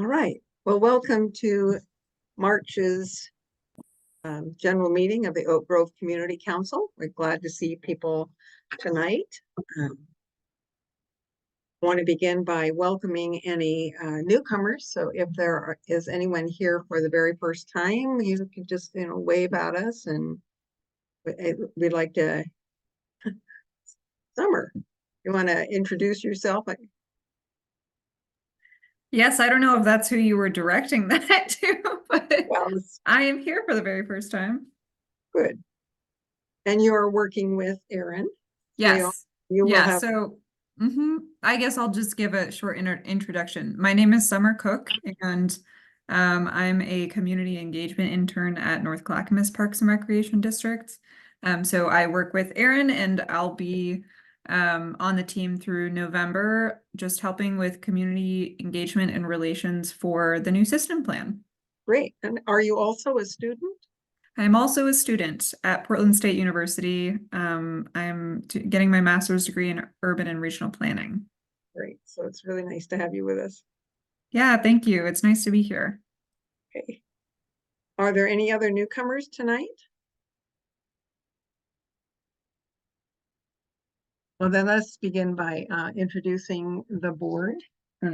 All right. Well, welcome to March's general meeting of the Oak Grove Community Council. We're glad to see people tonight. Want to begin by welcoming any newcomers. So if there is anyone here for the very first time, you can just wave at us, and we'd like to. Summer, you want to introduce yourself? Yes, I don't know if that's who you were directing that to, but Well, I am here for the very first time. good. And you're working with Erin. Yes. You will have. So I guess I'll just give a short introduction. My name is Summer Cook, and I'm a community engagement intern at North Clackamas Parks and Recreation District. So I work with Erin, and I'll be on the team through November, just helping with community engagement and relations for the new system plan. Great. And are you also a student? I'm also a student at Portland State University. I'm getting my master's degree in urban and regional planning. Great. So it's really nice to have you with us. Yeah, thank you. It's nice to be here. Okay. Are there any other newcomers tonight? Well, then let's begin by introducing the board. My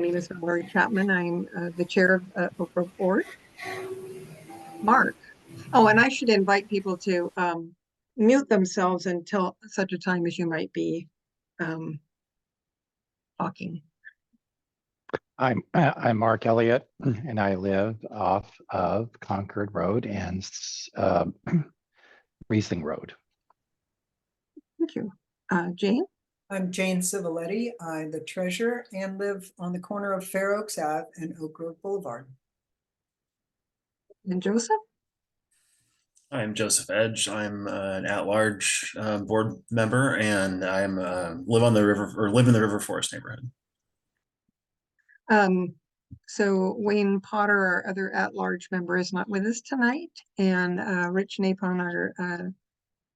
name is Valerie Chapman. I'm the chair of Oak Grove Board. Mark. Oh, and I should invite people to mute themselves until such a time as you might be talking. I'm Mark Elliott, and I live off of Concord Road and Riesling Road. Thank you. Jane? I'm Jane Civiletti. I'm the treasurer and live on the corner of Fair Oaks Ave and Oak Grove Boulevard. And Joseph? I'm Joseph Edge. I'm an at-large board member, and I'm live in the River Forest neighborhood. So Wayne Potter, our other at-large member, is not with us tonight, and Rich Napon, our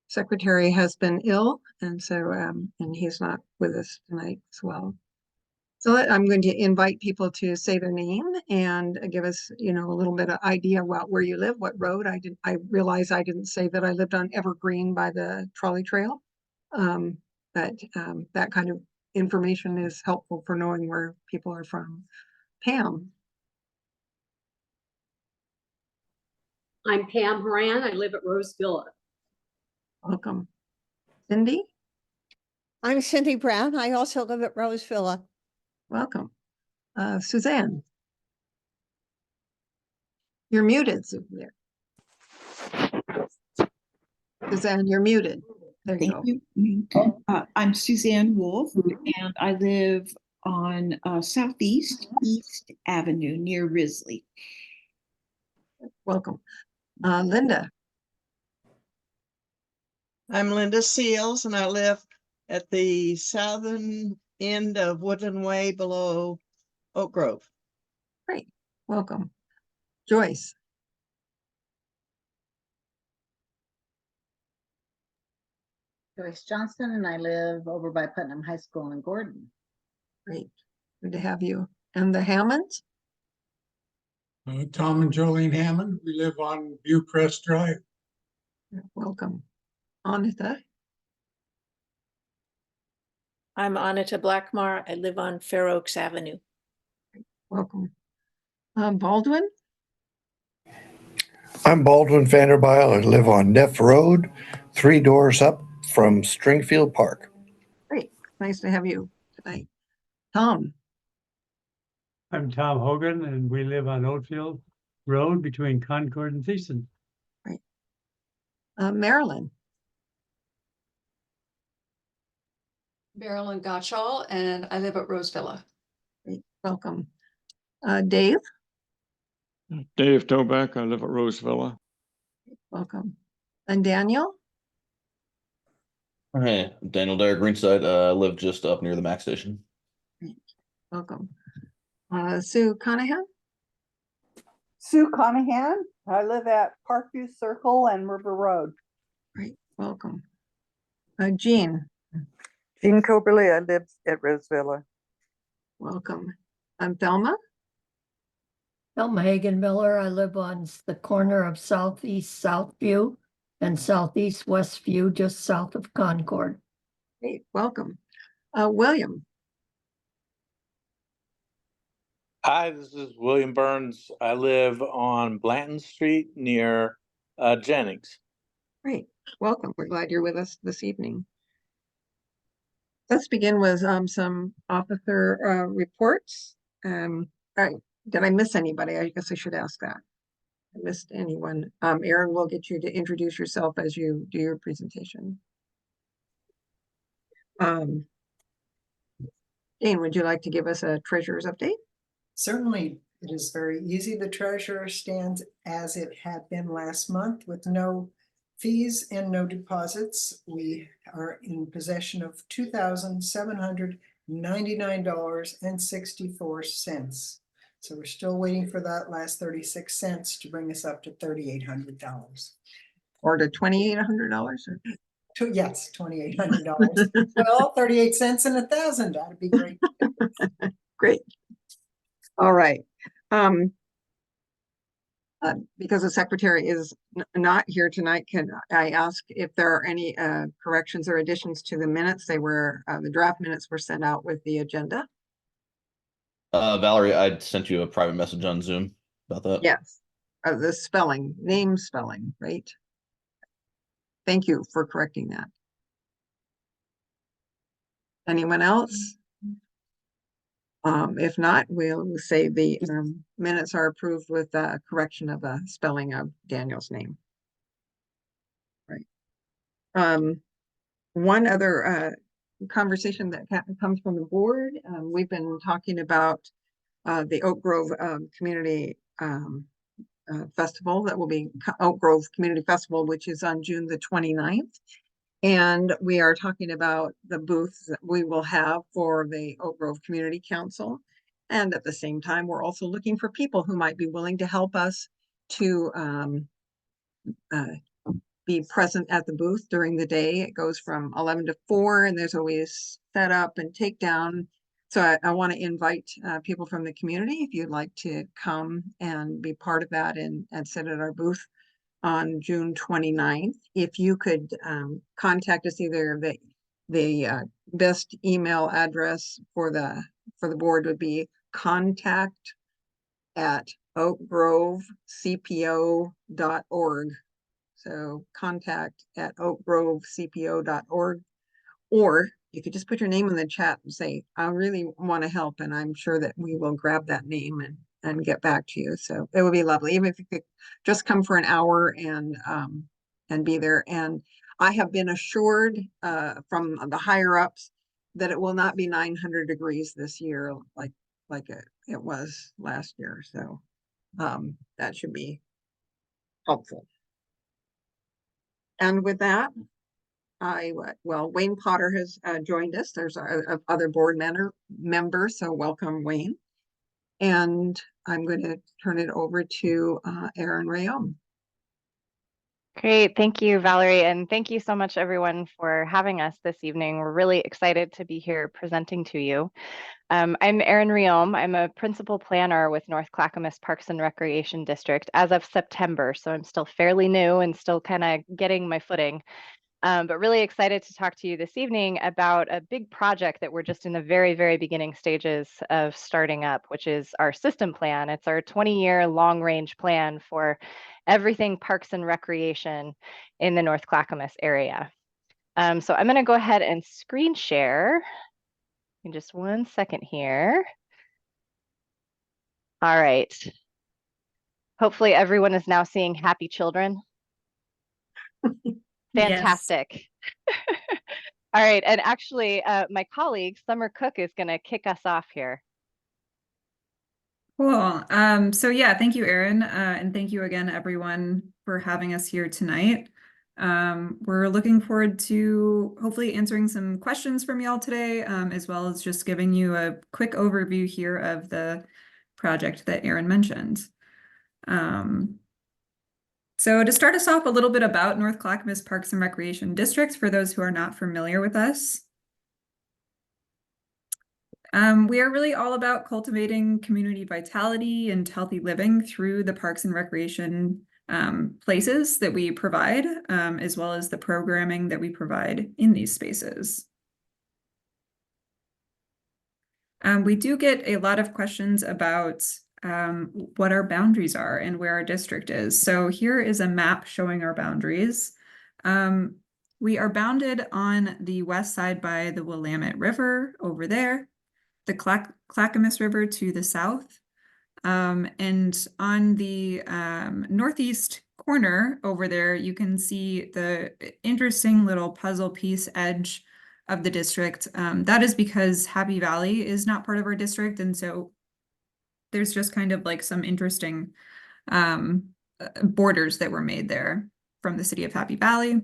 secretary, has been ill, and so and he's not with us tonight as well. So I'm going to invite people to say their name and give us, a little bit of idea about where you live, what road. I realize I didn't say that I lived on Evergreen by the trolley trail, but that kind of information is helpful for knowing where people are from. Pam. I'm Pam Horan. I live at Rose Villa. Welcome. Cindy? I'm Cindy Brown. I also live at Rose Villa. Welcome. Suzanne? You're muted, Suzanne. Suzanne, you're muted. There you go. I'm Suzanne Wolf, and I live on Southeast East Avenue near Risley. Welcome. Linda? I'm Linda Seals, and I live at the southern end of Woodland Way below Oak Grove. Great. Welcome. Joyce? Joyce Johnston, and I live over by Putnam High School in Gordon. Great. Good to have you. And the Hammonds? Tom and Jolene Hammond. We live on Viewcrest Drive. Welcome. Anita? I'm Anita Blackmar. I live on Fair Oaks Avenue. Welcome. Baldwin? I'm Baldwin Vanderbilt. I live on Neff Road, 3 doors up from Stringfield Park. Great. Nice to have you tonight. Tom? I'm Tom Hogan, and we live on Oatfield Road between Concord and Thiessen. Right. Marilyn? Marilyn Gottschall, and I live at Rose Villa. Great. Welcome. Dave? Dave Toback. I live at Rose Villa. Welcome. And Daniel? Hey, Daniel Dare Greenside. I live just up near the Mac station. Great. Welcome. Sue Conahan? Sue Conahan. I live at Parkview Circle and River Road. Great. Welcome. Jean? Jean Coberly. I live at Rose Villa. Welcome. I'm Thelma? Elma Hagan Miller. I live on the corner of Southeast Southview and Southeast Westview, just south of Concord. Great, welcome. William. Hi, this is William Burns. I live on Blanton Street near Jennings. Great, welcome. We're glad you're with us this evening. Let's begin with some officer reports. Did I miss anybody? I guess I should ask that. I missed anyone. Erin, we'll get you to introduce yourself as you do your presentation. Jane, would you like to give us a treasurer's update? Certainly, it is very easy. The treasurer stands as it had been last month with no fees and no deposits. We are in possession of $2,799.64. So we're still waiting for that last 36 cents to bring us up to $3,800. Or to $2,800? Yes, $2,800. Well, 38 cents and 1,000. That'd be great. Great. All right. Because the secretary is not here tonight, can I ask if there are any corrections or additions to the minutes? They were the draft minutes were sent out with the agenda. Valerie, I sent you a private message on Zoom about that. Yes. The spelling, name spelling, right? Thank you for correcting that. Anyone else? If not, we'll say the minutes are approved with the correction of the spelling of Daniel's name. Right. One other conversation that comes from the board. We've been talking about the Oak Grove Community Festival that will be Oak Grove Community Festival, which is on June the 29th. And we are talking about the booths that we will have for the Oak Grove Community Council. And at the same time, we're also looking for people who might be willing to help us to be present at the booth during the day. It goes from 11 to 4, and there's always setup and takedown. So I want to invite people from the community, if you'd like to come and be part of that and sit at our booth on June 29th. If you could contact us, either the best email address for the board would be contact@oakgrovecpo.org. So contact@oakgrovecpo.org, or you could just put your name in the chat and say, I really want to help, and I'm sure that we will grab that name and get back to you. So it would be lovely, even if you could just come for an hour and be there. And I have been assured from the higher ups that it will not be 900 degrees this year like it was last year. So that should be helpful. And with that, Wayne Potter has joined us. There's our other board member, so welcome, Wayne. And I'm going to turn it over to Erin Rayom. Great. Thank you, Valerie. And thank you so much, everyone, for having us this evening. We're really excited to be here presenting to you. I'm Erin Rayom. I'm a principal planner with North Clackamas Parks and Recreation District as of September. So I'm still fairly new and still kind of getting my footing. But really excited to talk to you this evening about a big project that we're just in the very, very beginning stages of starting up, which is our system plan. It's our 20-year long-range plan for everything parks and recreation in the North Clackamas area. So I'm going to go ahead and screen share in just 1 second here. All right. Hopefully everyone is now seeing happy children. Fantastic. All right, and actually my colleague, Summer Cook, is going to kick us off here. Cool. So yeah, thank you, Erin. And thank you again, everyone, for having us here tonight. We're looking forward to hopefully answering some questions from y'all today, as well as just giving you a quick overview here of the project that Erin mentioned. So to start us off, a little bit about North Clackamas Parks and Recreation District for those who are not familiar with us. We are really all about cultivating community vitality and healthy living through the parks and recreation places that we provide, as well as the programming that we provide in these spaces. We do get a lot of questions about what our boundaries are and where our district is. So here is a map showing our boundaries. We are bounded on the west side by the Willamette River over there, the Clackamas River to the south. And on the northeast corner over there, you can see the interesting little puzzle piece edge of the district. That is because Happy Valley is not part of our district. And so there's just kind of like some interesting borders that were made there from the city of Happy Valley.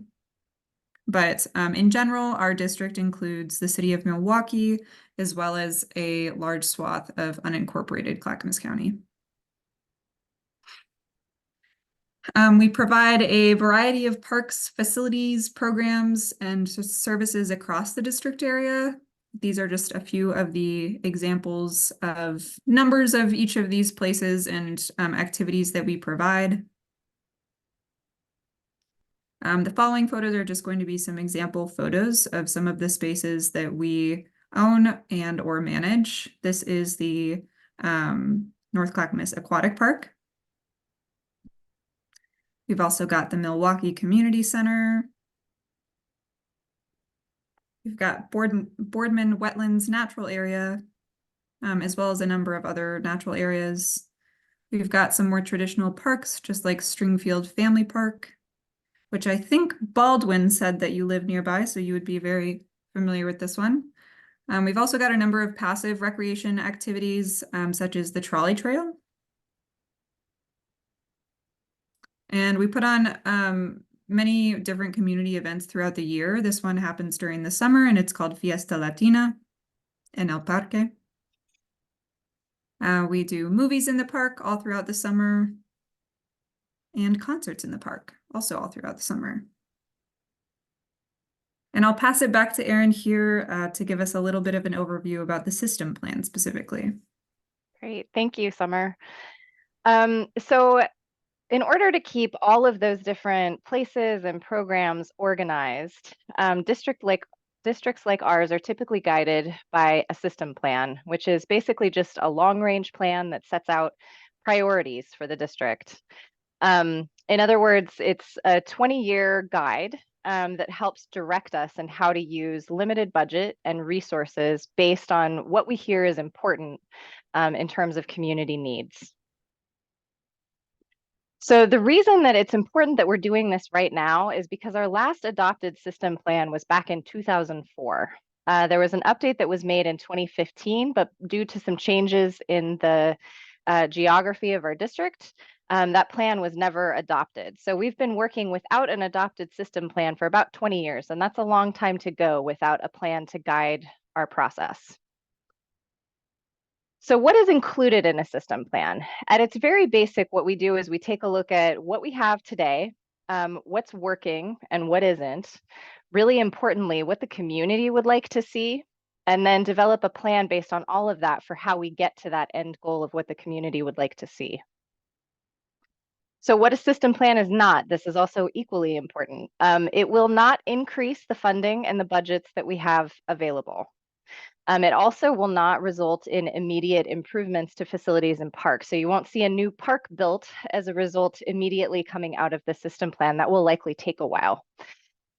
But in general, our district includes the city of Milwaukee, as well as a large swath of unincorporated Clackamas County. We provide a variety of parks, facilities, programs, and services across the district area. These are just a few of the examples of numbers of each of these places and activities that we provide. The following photos are just going to be some example photos of some of the spaces that we own and or manage. This is the North Clackamas Aquatic Park. We've also got the Milwaukee Community Center. We've got Boardman Wetlands Natural Area, as well as a number of other natural areas. We've got some more traditional parks, just like Stringfield Family Park, which I think Baldwin said that you live nearby, so you would be very familiar with this one. We've also got a number of passive recreation activities, such as the trolley trail. And we put on many different community events throughout the year. This one happens during the summer, and it's called Fiesta Latina en el Parque. We do movies in the park all throughout the summer, and concerts in the park also all throughout the summer. And I'll pass it back to Erin here to give us a little bit of an overview about the system plan specifically. Great, thank you, Summer. So in order to keep all of those different places and programs organized, districts like ours are typically guided by a system plan, which is basically just a long-range plan that sets out priorities for the district. In other words, it's a 20-year guide that helps direct us in how to use limited budget and resources based on what we hear is important in terms of community needs. So the reason that it's important that we're doing this right now is because our last adopted system plan was back in 2004. There was an update that was made in 2015, but due to some changes in the geography of our district, that plan was never adopted. So we've been working without an adopted system plan for about 20 years, and that's a long time to go without a plan to guide our process. So what is included in a system plan? At its very basic, what we do is we take a look at what we have today, what's working and what isn't, really importantly, what the community would like to see, and then develop a plan based on all of that for how we get to that end goal of what the community would like to see. So what a system plan is not, this is also equally important. It will not increase the funding and the budgets that we have available. It also will not result in immediate improvements to facilities and parks. So you won't see a new park built as a result immediately coming out of the system plan. That will likely take a while.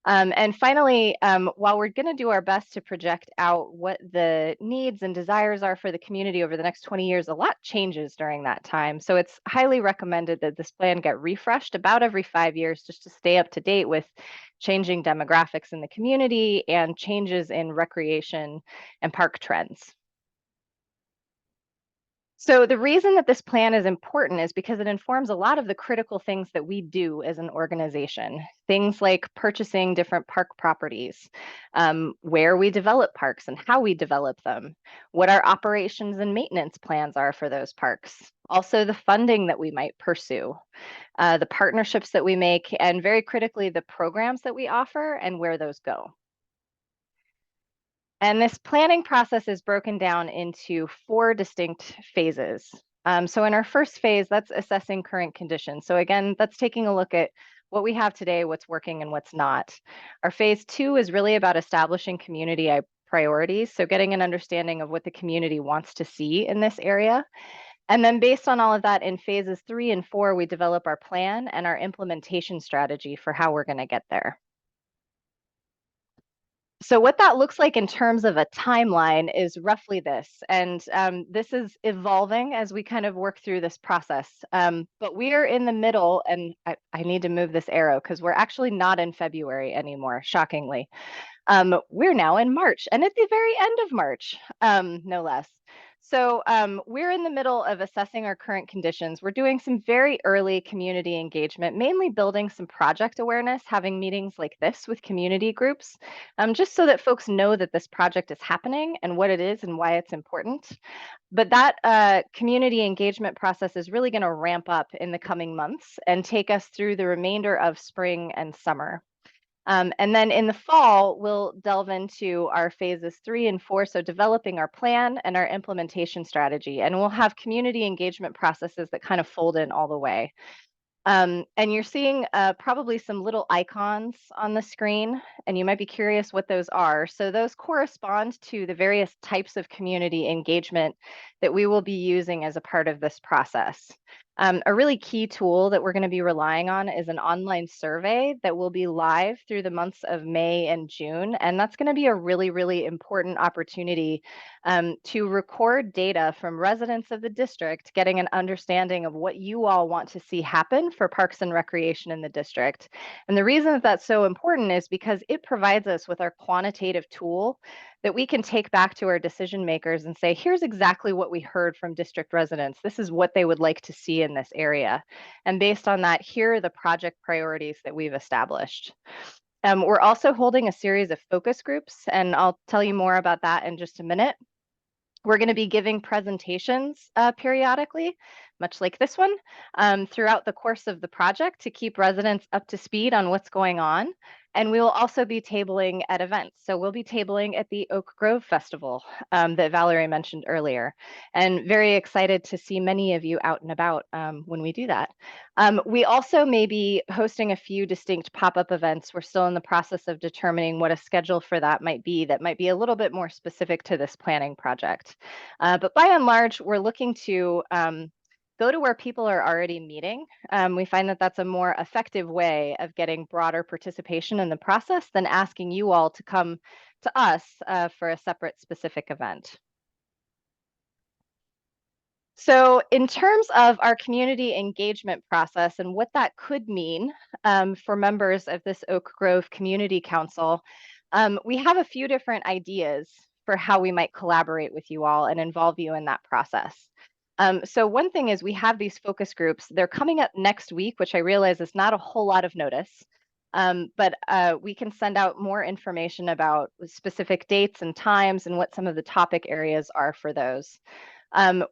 And finally, while we're going to do our best to project out what the needs and desires are for the community over the next 20 years, a lot changes during that time. So it's highly recommended that this plan get refreshed about every 5 years just to stay up to date with changing demographics in the community and changes in recreation and park trends. So the reason that this plan is important is because it informs a lot of the critical things that we do as an organization. Things like purchasing different park properties, where we develop parks and how we develop them, what our operations and maintenance plans are for those parks, also the funding that we might pursue, the partnerships that we make, and very critically, the programs that we offer and where those go. And this planning process is broken down into 4 distinct phases. So in our first phase, that's assessing current conditions. So again, that's taking a look at what we have today, what's working and what's not. Our phase 2 is really about establishing community priorities. So getting an understanding of what the community wants to see in this area. And then based on all of that, in phases 3 and 4, we develop our plan and our implementation strategy for how we're going to get there. So what that looks like in terms of a timeline is roughly this. And this is evolving as we kind of work through this process. But we are in the middle, and I need to move this arrow because we're actually not in February anymore, shockingly. We're now in March, and at the very end of March, no less. So we're in the middle of assessing our current conditions. We're doing some very early community engagement, mainly building some project awareness, having meetings like this with community groups, just so that folks know that this project is happening and what it is and why it's important. But that community engagement process is really going to ramp up in the coming months and take us through the remainder of spring and summer. And then in the fall, we'll delve into our phases 3 and 4, so developing our plan and our implementation strategy. And we'll have community engagement processes that kind of fold in all the way. And you're seeing probably some little icons on the screen, and you might be curious what those are. So those correspond to the various types of community engagement that we will be using as a part of this process. A really key tool that we're going to be relying on is an online survey that will be live through the months of May and June. And that's going to be a really, really important opportunity to record data from residents of the district, getting an understanding of what you all want to see happen for parks and recreation in the district. And the reason that that's so important is because it provides us with our quantitative tool that we can take back to our decision makers and say, here's exactly what we heard from district residents. This is what they would like to see in this area. And based on that, here are the project priorities that we've established. We're also holding a series of focus groups, and I'll tell you more about that in just a minute. We're going to be giving presentations periodically, much like this one, throughout the course of the project to keep residents up to speed on what's going on. And we will also be tabling at events. So we'll be tabling at the Oak Grove Festival that Valerie mentioned earlier. And very excited to see many of you out and about when we do that. We also may be hosting a few distinct pop-up events. We're still in the process of determining what a schedule for that might be a little bit more specific to this planning project. But by and large, we're looking to go to where people are already meeting. We find that that's a more effective way of getting broader participation in the process than asking you all to come to us for a separate specific event. So in terms of our community engagement process and what that could mean for members of this Oak Grove Community Council, we have a few different ideas for how we might collaborate with you all and involve you in that process. So one thing is we have these focus groups. They're coming up next week, which I realize is not a whole lot of notice, but we can send out more information about specific dates and times and what some of the topic areas are for those.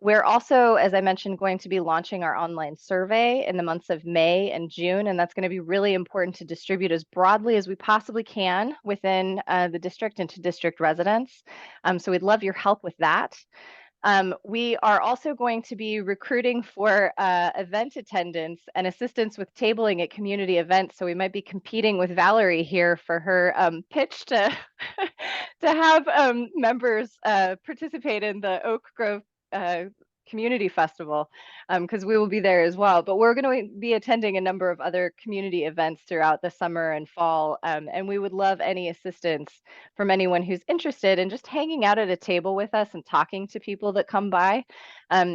We're also, as I mentioned, going to be launching our online survey in the months of May and June, and that's going to be really important to distribute as broadly as we possibly can within the district and to district residents. So we'd love your help with that. We are also going to be recruiting for event attendance and assistance with tabling at community events. So we might be competing with Valerie here for her pitch to to have members participate in the Oak Grove Community Festival, because we will be there as well. But we're going to be attending a number of other community events throughout the summer and fall, and we would love any assistance from anyone who's interested in just hanging out at a table with us and talking to people that come by.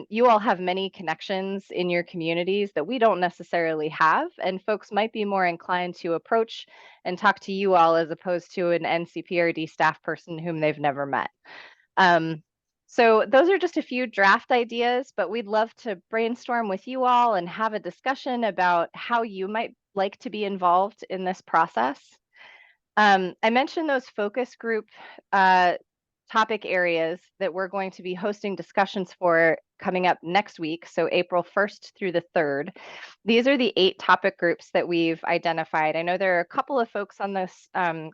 You all have many connections in your communities that we don't necessarily have, and folks might be more inclined to approach and talk to you all as opposed to an NCPRD staff person whom they've never met. So those are just a few draft ideas, but we'd love to brainstorm with you all and have a discussion about how you might like to be involved in this process. I mentioned those focus group topic areas that we're going to be hosting discussions for coming up next week, so April 1st through the 3rd. These are the 8 topic groups that we've identified. I know there are a couple of folks on this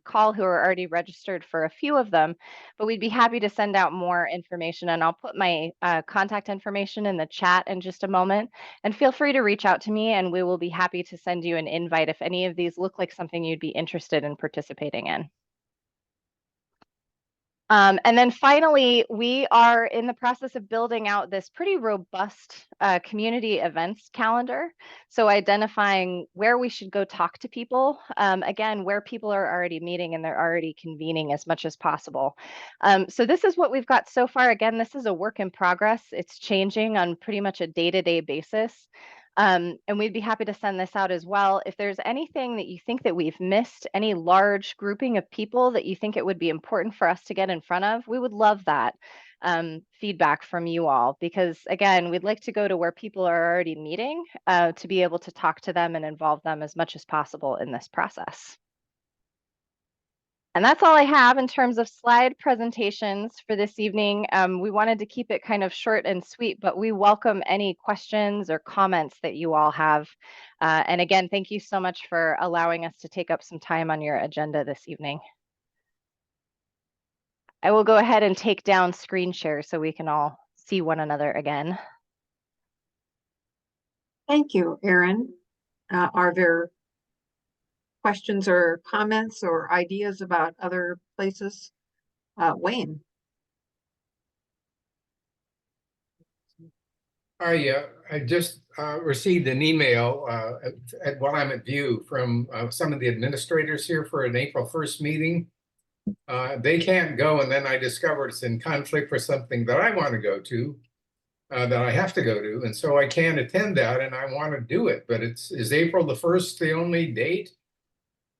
call who are already registered for a few of them, but we'd be happy to send out more information, and I'll put my contact information in the chat in just a moment. And feel free to reach out to me, and we will be happy to send you an invite if any of these look like something you'd be interested in participating in. And then finally, we are in the process of building out this pretty robust community events calendar. So identifying where we should go talk to people, again, where people are already meeting and they're already convening as much as possible. So this is what we've got so far. Again, this is a work in progress. It's changing on pretty much a day-to-day basis. And we'd be happy to send this out as well. If there's anything that you think that we've missed, any large grouping of people that you think it would be important for us to get in front of, we would love that feedback from you all, because again, we'd like to go to where people are already meeting to be able to talk to them and involve them as much as possible in this process. And that's all I have in terms of slide presentations for this evening. We wanted to keep it kind of short and sweet, but we welcome any questions or comments that you all have. And again, thank you so much for allowing us to take up some time on your agenda this evening. I will go ahead and take down screen share so we can all see one another again. Thank you, Erin. Are there questions or comments or ideas about other places? Wayne. I just received an email while I'm at View from some of the administrators here for an April 1st meeting. They can't go, and then I discovered it's in conflict for something that I want to go to, that I have to go to, and so I can't attend that, and I want to do it. But is April the 1st the only date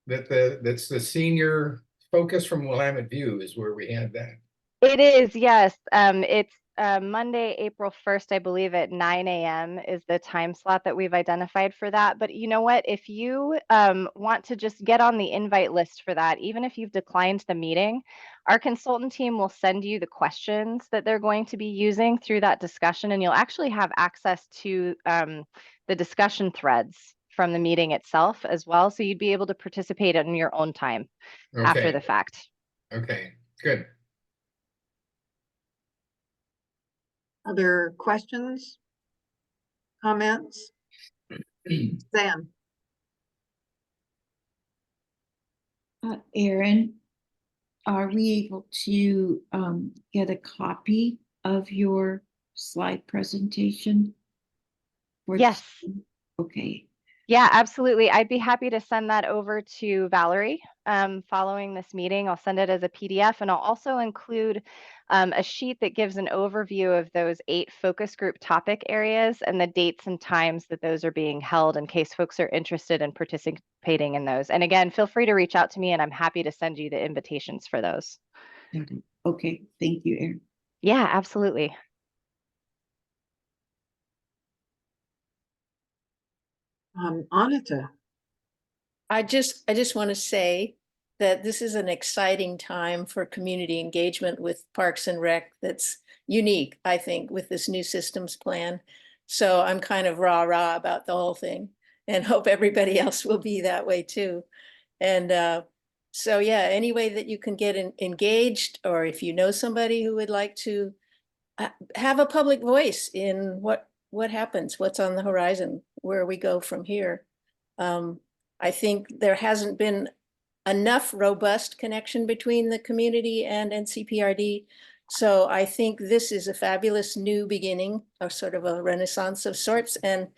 that's the senior focus from Willamette View is where we had that? It is, yes. It's Monday, April 1st, I believe at 9 a.m. is the time slot that we've identified for that. But you know what? If you want to just get on the invite list for that, even if you've declined the meeting, our consultant team will send you the questions that they're going to be using through that discussion, and you'll actually have access to the discussion threads from the meeting itself as well. So you'd be able to participate in your own time after the fact. Okay, good. Other questions? Comments? Sam. Erin, are we able to get a copy of your slide presentation? Yes. Okay. Yeah, absolutely. I'd be happy to send that over to Valerie following this meeting. I'll send it as a PDF, and I'll also include a sheet that gives an overview of those 8 focus group topic areas and the dates and times that those are being held in case folks are interested in participating in those. And again, feel free to reach out to me, and I'm happy to send you the invitations for those. Okay, thank you, Erin. Yeah, absolutely. Anita. I just want to say that this is an exciting time for community engagement with Parks and Rec that's unique, I think, with this new systems plan. So I'm kind of rah-rah about the whole thing and hope everybody else will be that way too. And so yeah, any way that you can get engaged, or if you know somebody who would like to have a public voice in what happens, what's on the horizon, where we go from here. I think there hasn't been enough robust connection between the community and NCPRD. So I think this is a fabulous new beginning, or sort of a renaissance of sorts. And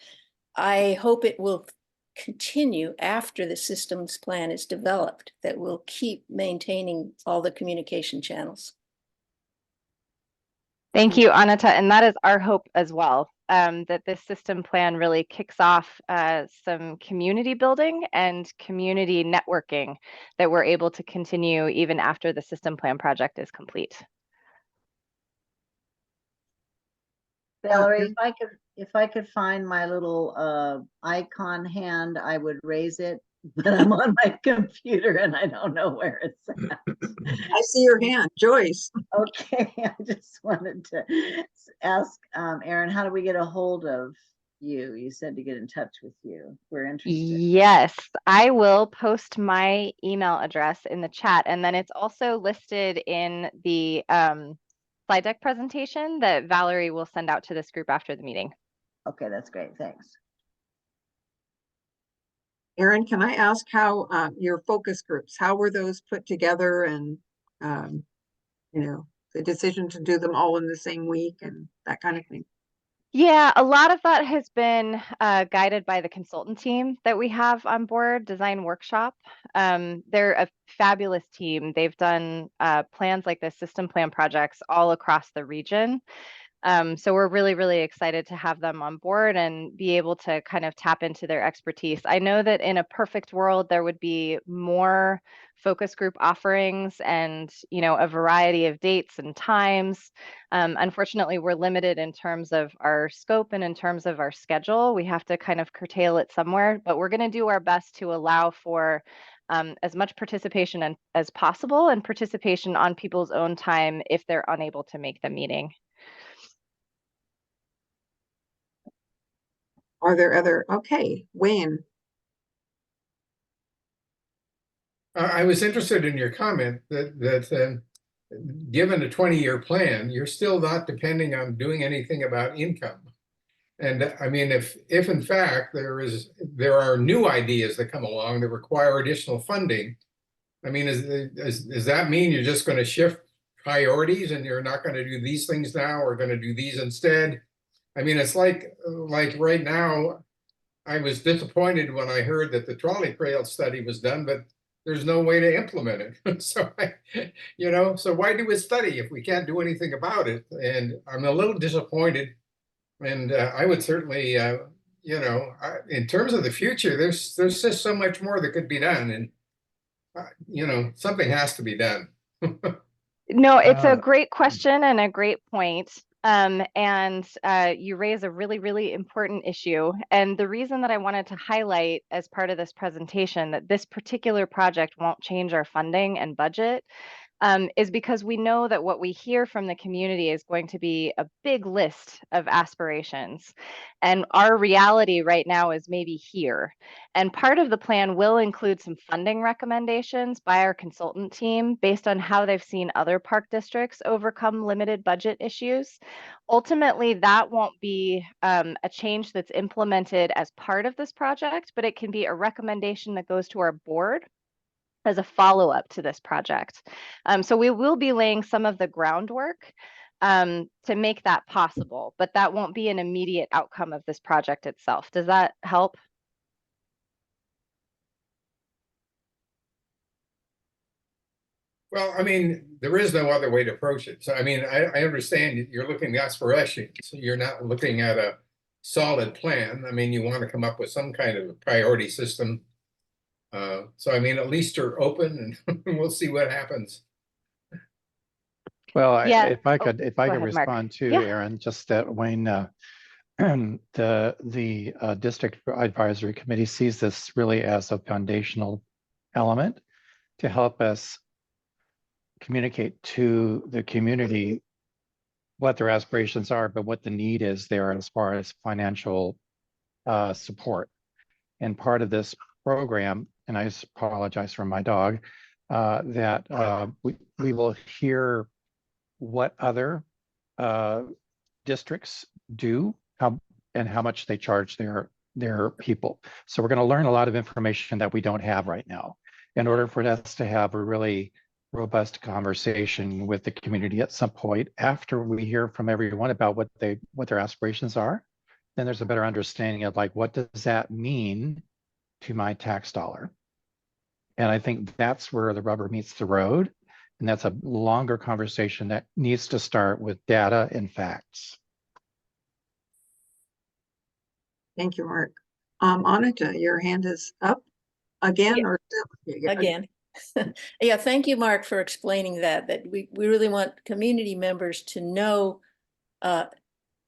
I hope it will continue after the systems plan is developed, that we'll keep maintaining all the communication channels. Thank you, Anita. And that is our hope as well, that this system plan really kicks off some community building and community networking that we're able to continue even after the system plan project is complete. Valerie, if I could find my little icon hand, I would raise it but I'm on my computer and I don't know where it's at. I see your hand, Joyce. Okay, I just wanted to ask, Erin, how do we get a hold of you? You said to get in touch with you. We're interested. Yes, I will post my email address in the chat, and then it's also listed in the slide deck presentation that Valerie will send out to this group after the meeting. Okay, that's great. Thanks. Erin, can I ask how your focus groups, how were those put together, and you know, the decision to do them all in the same week and that kind of thing? Yeah, a lot of that has been guided by the consultant team that we have on board, Design Workshop. They're a fabulous team. They've done plans like this, system plan projects all across the region. So we're really, really excited to have them on board and be able to kind of tap into their expertise. I know that in a perfect world, there would be more focus group offerings and, you know, a variety of dates and times. Unfortunately, we're limited in terms of our scope and in terms of our schedule. We have to kind of curtail it somewhere, but we're going to do our best to allow for as much participation as possible and participation on people's own time if they're unable to make the meeting. Are there other, okay, Wayne? I was interested in your comment that given a 20-year plan, you're still not depending on doing anything about income. And I mean, if in fact there are new ideas that come along that require additional funding, I mean, does that mean you're just going to shift priorities and you're not going to do these things now or going to do these instead? I mean, it's like right now, I was disappointed when I heard that the trolley trail study was done, but there's no way to implement it. So, you know, so why do a study if we can't do anything about it? And I'm a little disappointed. And I would certainly, you know, in terms of the future, there's just so much more that could be done. And, you know, something has to be done. No, it's a great question and a great point. You raise a really, really important issue. And the reason that I wanted to highlight as part of this presentation that this particular project won't change our funding and budget is because we know that what we hear from the community is going to be a big list of aspirations. And our reality right now is maybe here. And part of the plan will include some funding recommendations by our consultant team based on how they've seen other park districts overcome limited budget issues. Ultimately, that won't be a change that's implemented as part of this project, but it can be a recommendation that goes to our board as a follow-up to this project. So we will be laying some of the groundwork to make that possible, but that won't be an immediate outcome of this project itself. Does that help? Well, I mean, there is no other way to approach it. So, I mean, I understand you're looking at aspirations. You're not looking at a solid plan. I mean, you want to come up with some kind of a priority system. So, I mean, at least you're open and we'll see what happens. Well, Yeah. if I could Go ahead, Mark. respond too, Yeah. Aaron, just that Wayne, the district advisory committee sees this really as a foundational element to help us communicate to the community what their aspirations are, but what the need is there as far as financial support. And part of this program, and I apologize for my dog, that we will hear what other districts do and how much they charge their people. So we're going to learn a lot of information that we don't have right now in order for us to have a really robust conversation with the community at some point after we hear from everyone about what their aspirations are. Then there's a better understanding of like, what does that mean to my tax dollar? And I think that's where the rubber meets the road. And that's a longer conversation that needs to start with data and facts. Thank you, Mark. Anita, your hand is up again, Yeah, or still? again. Yeah, thank you, Mark, for explaining that we really want community members to know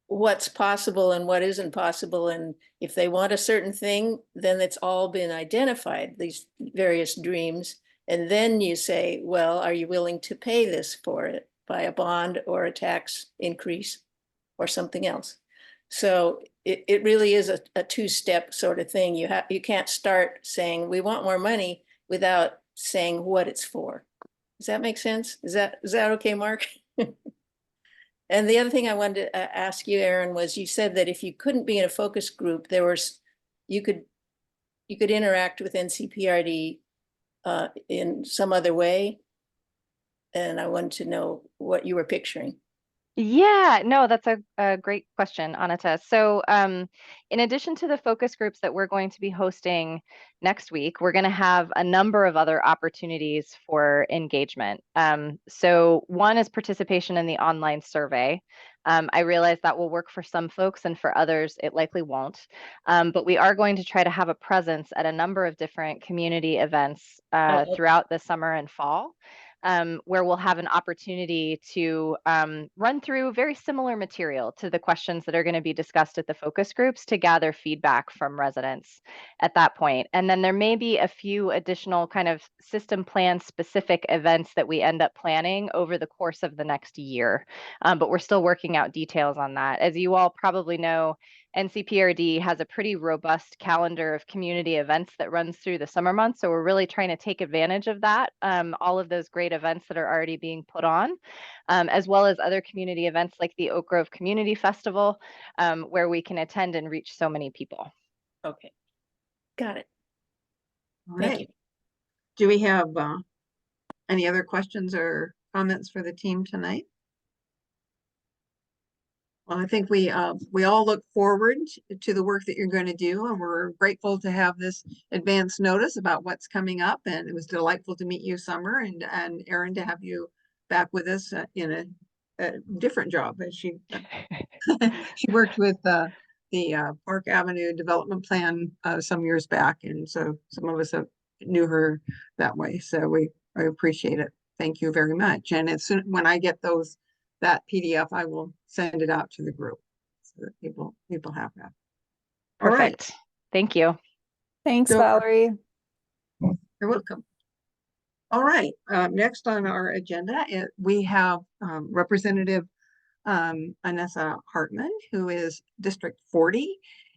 what's possible and what isn't possible. And if they want a certain thing, then it's all been identified, these various dreams. And then you say, well, are you willing to pay this for it by a bond or a tax increase or something else? So it really is a two-step sort of thing. You can't start saying we want more money without saying what it's for. Does that make sense? Is that okay, Mark? And the other thing I wanted to ask you, Aaron, was you said that if you couldn't be in a focus group, you could interact with NCPRD in some other way. And I wanted to know what you were picturing. Yeah, no, that's a great question, Anita. So in addition to the focus groups that we're going to be hosting next week, we're going to have a number of other opportunities for engagement. So one is participation in the online survey. I realize that will work for some folks and for others, it likely won't. But we are going to try to have a presence at a number of different community events throughout the summer and fall. Where we'll have an opportunity to run through very similar material to the questions that are going to be discussed at the focus groups to gather feedback from residents at that point. And then there may be a few additional kind of system plan specific events that we end up planning over the course of the next year. But we're still working out details on that. As you all probably know, NCPRD has a pretty robust calendar of community events that runs through the summer months. So we're really trying to take advantage of that, all of those great events that are already being put on, as well as other community events like the Oak Grove Community Festival, where we can attend and reach so many people. Okay, got it. All Thank right. you. Do we have any other questions or comments for the team tonight? Well, I think we all look forward to the work that you're going to do, and we're grateful to have this advance notice about what's coming up. And it was delightful to meet you, Summer, and Erin, to have you back with us in a different job. As she she worked with the Park Avenue Development Plan some years back, and so some of us knew her that way. So I appreciate it. Thank you very much. And when I get that PDF, I will send it out to the group so that people have that. All right. Perfect. Thank you. Thanks, So- Valerie. You're welcome. All right. Next on our agenda, we have Representative Anessa Hartman, who is District 40.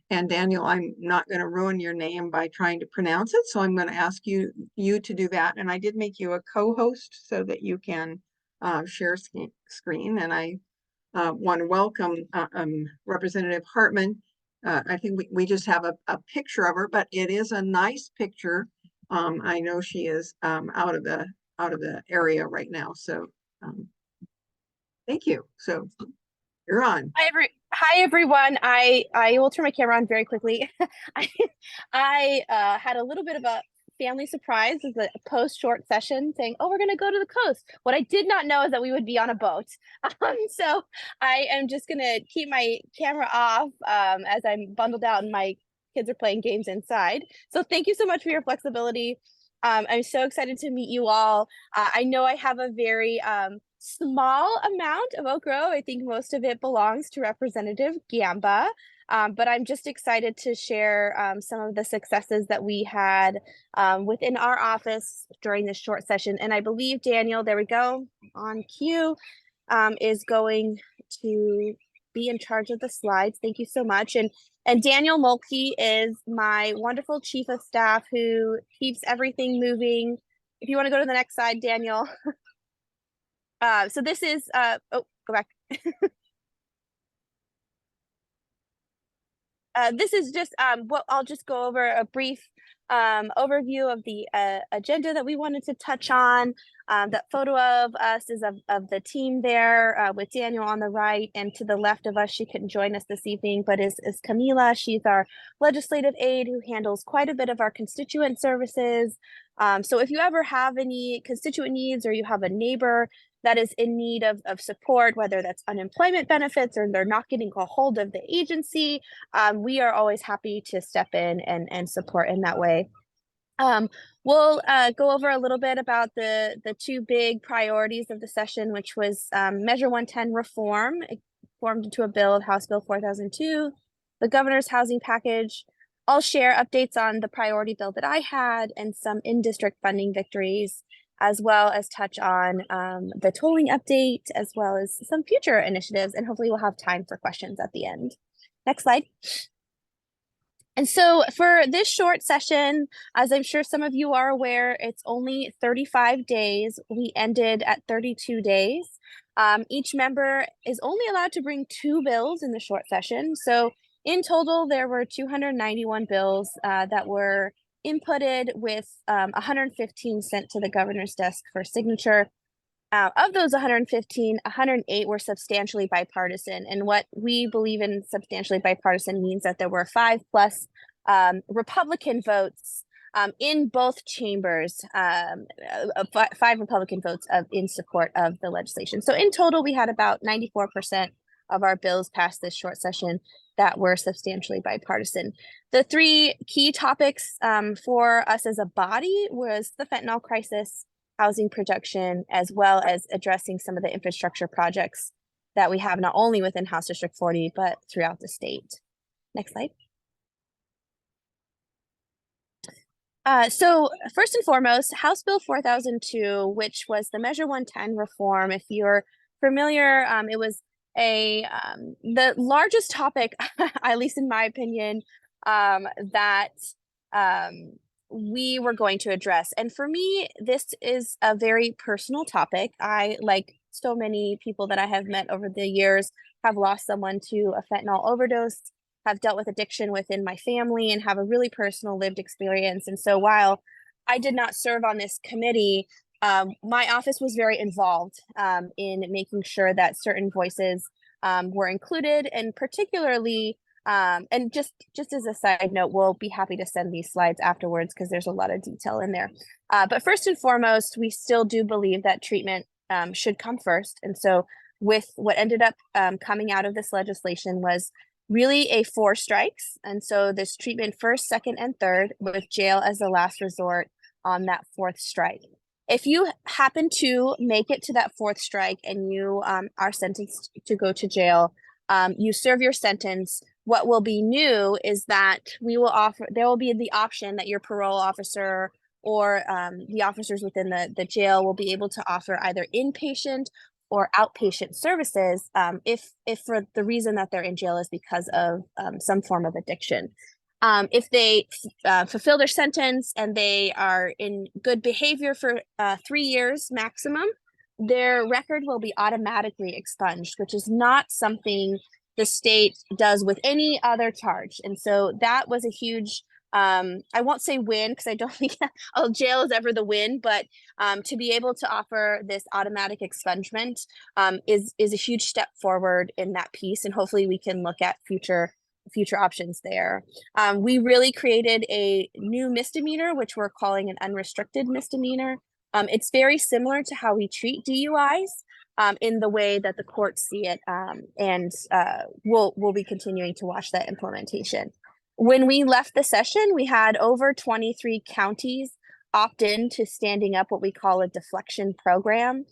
And Daniel, I'm not going to ruin your name by trying to pronounce it, so I'm going to ask you to do that. And I did make you a co-host so that you can share screen. And I want to welcome Representative Hartman. I think we just have a picture of her, but it is a nice picture. I know she is out of the area right now, so thank you. So you're on. Hi everyone. I will turn my camera on very quickly. I had a little bit of a family surprise as a post short session saying, oh, we're going to go to the coast. What I did not know is that we would be on a boat. So I am just going to keep my camera off as I'm bundled out and my kids are playing games inside. So thank you so much for your flexibility. I'm so excited to meet you all. I know I have a very small amount of Oak Grove. I think most of it belongs to Representative Gamba. But I'm just excited to share some of the successes that we had within our office during this short session. And I believe Daniel, there we go, on cue, is going to be in charge of the slides. Thank you so much. And Daniel Mulkey is my wonderful chief of staff who keeps everything moving. If you want to go to the next slide, Daniel. So this is, oh, go back. This is just what I'll just go over a brief overview of the agenda that we wanted to touch on. That photo of us is of the team there with Daniel on the right, and to the left of us, she couldn't join us this evening, but is Camila. She's our legislative aide who handles quite a bit of our constituent services. So if you ever have any constituent needs or you have a neighbor that is in need of support, whether that's unemployment benefits or they're not getting a hold of the agency, we are always happy to step in and support in that way. We'll go over a little bit about the two big priorities of the session, which was Measure 110 reform, formed into a bill, House Bill 4002, the governor's housing package. I'll share updates on the priority bill that I had and some in-district funding victories, as well as touch on the tolling update, as well as some future initiatives, and hopefully we'll have time for questions at the end. Next slide. And so for this short session, as I'm sure some of you are aware, it's only 35 days. We ended at 32 days. Each member is only allowed to bring 2 bills in the short session. So in total, there were 291 bills that were inputted, with 115 sent to the governor's desk for signature. Of those 115, 108 were substantially bipartisan. And what we believe in substantially bipartisan means that there were 5+ Republican votes in both chambers, 5 Republican votes in support of the legislation. So in total, we had about 94% of our bills passed this short session that were substantially bipartisan. The 3 key topics for us as a body was the fentanyl crisis, housing production, as well as addressing some of the infrastructure projects that we have not only within House District 40, but throughout the state. Next slide. So first and foremost, House Bill 4002, which was the Measure 110 reform. If you're familiar, it was the largest topic, at least in my opinion, that we were going to address. And for me, this is a very personal topic. I, like so many people that I have met over the years, have lost someone to a fentanyl overdose, have dealt with addiction within my family, and have a really personal lived experience. And so while I did not serve on this committee, my office was very involved in making sure that certain voices were included, and particularly, and just as a side note, we'll be happy to send these slides afterwards because there's a lot of detail in there. But first and foremost, we still do believe that treatment should come first. And so with what ended up coming out of this legislation was really a 4 strikes. And so this treatment first, second, and third, with jail as the last resort on that 4th strike. If you happen to make it to that 4th strike and you are sentenced to go to jail, you serve your sentence. What will be new is that there will be the option that your parole officer or the officers within the jail will be able to offer either inpatient or outpatient services if for the reason that they're in jail is because of some form of addiction. If they fulfill their sentence and they are in good behavior for 3 years maximum, their record will be automatically expunged, which is not something the state does with any other charge. And so that was a huge, I won't say win, because I don't think jail is ever the win, but to be able to offer this automatic expungement is a huge step forward in that piece. And hopefully we can look at future options there. We really created a new misdemeanor, which we're calling an unrestricted misdemeanor. It's very similar to how we treat DUIs in the way that the courts see it, and we'll be continuing to watch that implementation. When we left the session, we had over 23 counties opt in to standing up what we call a deflection program,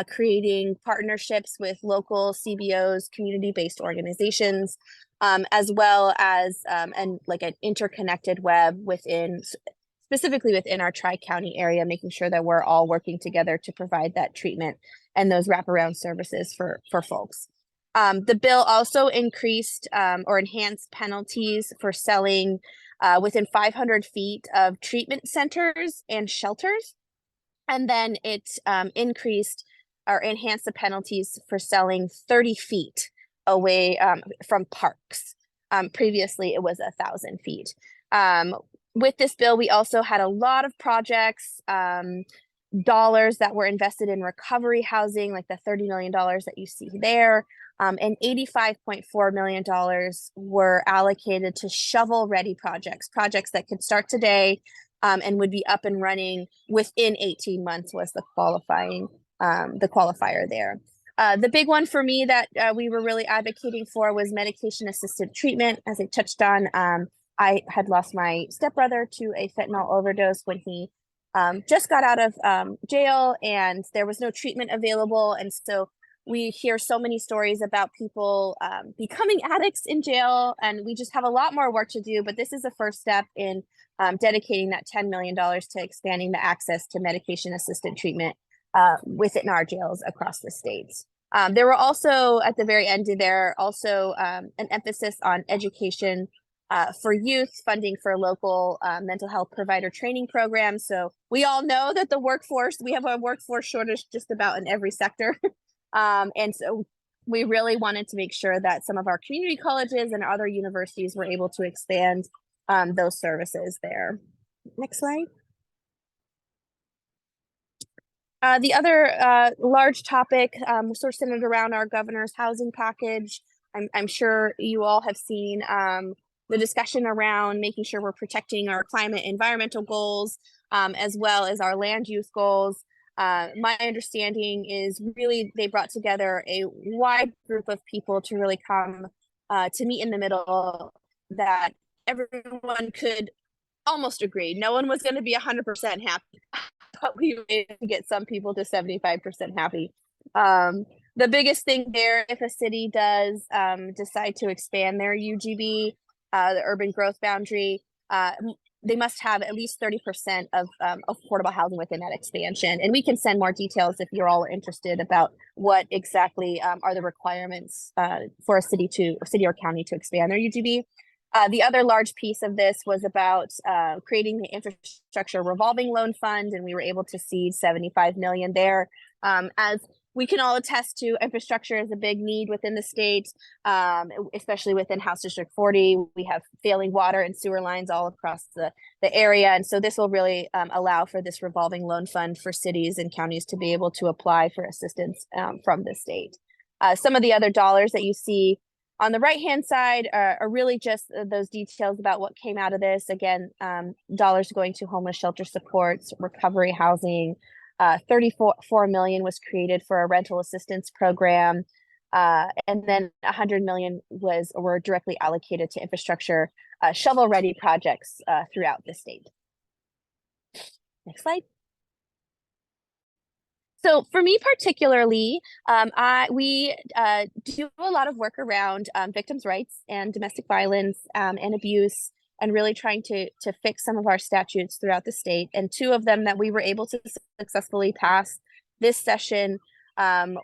creating partnerships with local CBOs, community-based organizations, as well as like an interconnected web specifically within our Tri-County area, making sure that we're all working together to provide that treatment and those wraparound services for folks. The bill also increased or enhanced penalties for selling within 500 feet of treatment centers and shelters. And then it increased or enhanced the penalties for selling 30 feet away from parks. Previously, it was 1,000 feet. With this bill, we also had a lot of projects, dollars that were invested in recovery housing, like the $30 million that you see there, and $85.4 million were allocated to shovel-ready projects that could start today and would be up and running within 18 months was the qualifier there. The big one for me that we were really advocating for was medication-assisted treatment. As I touched on, I had lost my stepbrother to a fentanyl overdose when he just got out of jail, and there was no treatment available. And so we hear so many stories about people becoming addicts in jail, and we just have a lot more work to do. But this is the first step in dedicating that $10 million to expanding the access to medication-assisted treatment within our jails across the states. There were also, at the very end there, also an emphasis on education for youth, funding for local mental health provider training programs. So we all know that we have a workforce shortage just about in every sector. And so we really wanted to make sure that some of our community colleges and other universities were able to expand those services there. Next slide. The other large topic sort of centered around our governor's housing package. I'm sure you all have seen the discussion around making sure we're protecting our climate environmental goals, as well as our land use goals. My understanding is really they brought together a wide group of people to really come to meet in the middle, that everyone could almost agree. No one was going to be 100% happy, but we were able to get some people to 75% happy. The biggest thing there, if a city does decide to expand their UGB, the urban growth boundary, they must have at least 30% of affordable housing within that expansion. And we can send more details if you're all interested about what exactly are the requirements for a city or county to expand their UGB. The other large piece of this was about creating the infrastructure revolving loan fund, and we were able to seed $75 million there. As we can all attest to, infrastructure is a big need within the state, especially within House District 40. We have failing water and sewer lines all across the area. And so this will really allow for this revolving loan fund for cities and counties to be able to apply for assistance from the state. Some of the other dollars that you see on the right-hand side are really just those details about what came out of this. Again, dollars going to homeless shelter supports, recovery housing. 34 million was created for a rental assistance program, and then 100 million were directly allocated to infrastructure shovel-ready projects throughout the state. Next slide. So for me particularly, we do a lot of work around victims' rights and domestic violence and abuse, and really trying to fix some of our statutes throughout the state. And two of them that we were able to successfully pass this session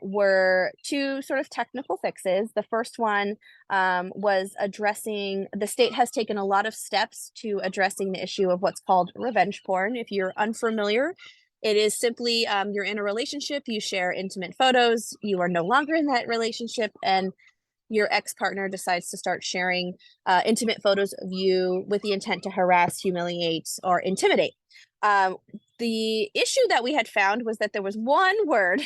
were two sort of technical fixes. The first one was addressing, the state has taken a lot of steps to addressing the issue of what's called revenge porn. If you're unfamiliar, it is simply you're in a relationship, you share intimate photos, you are no longer in that relationship, and your ex-partner decides to start sharing intimate photos of you with the intent to harass, humiliate, or intimidate. The issue that we had found was that there was one word,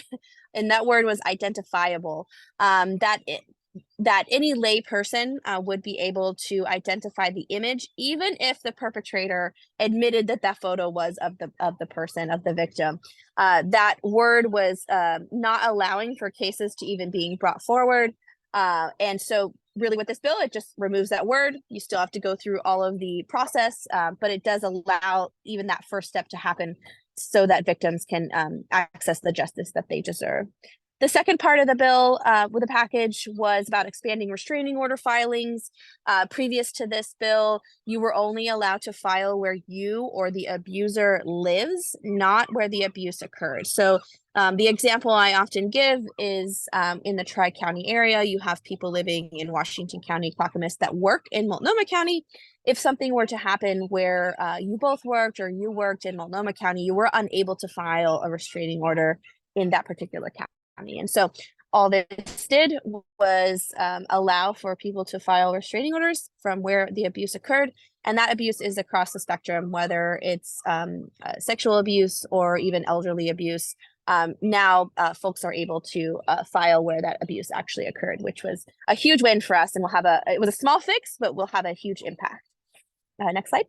and that word was identifiable, that any lay person would be able to identify the image, even if the perpetrator admitted that that photo was of the person, of the victim. That word was not allowing for cases to even being brought forward. And so really with this bill, it just removes that word. You still have to go through all of the process, but it does allow even that first step to happen so that victims can access the justice that they deserve. The second part of the bill with the package was about expanding restraining order filings. Previous to this bill, you were only allowed to file where you or the abuser lives, not where the abuse occurred. So the example I often give is in the Tri-County area, you have people living in Washington County, Clackamas, that work in Multnomah County. If something were to happen where you both worked or you worked in Multnomah County, you were unable to file a restraining order in that particular county. And so all this did was allow for people to file restraining orders from where the abuse occurred. And that abuse is across the spectrum, whether it's sexual abuse or even elderly abuse. Now folks are able to file where that abuse actually occurred, which was a huge win for us. And it was a small fix, but will have a huge impact. Next slide.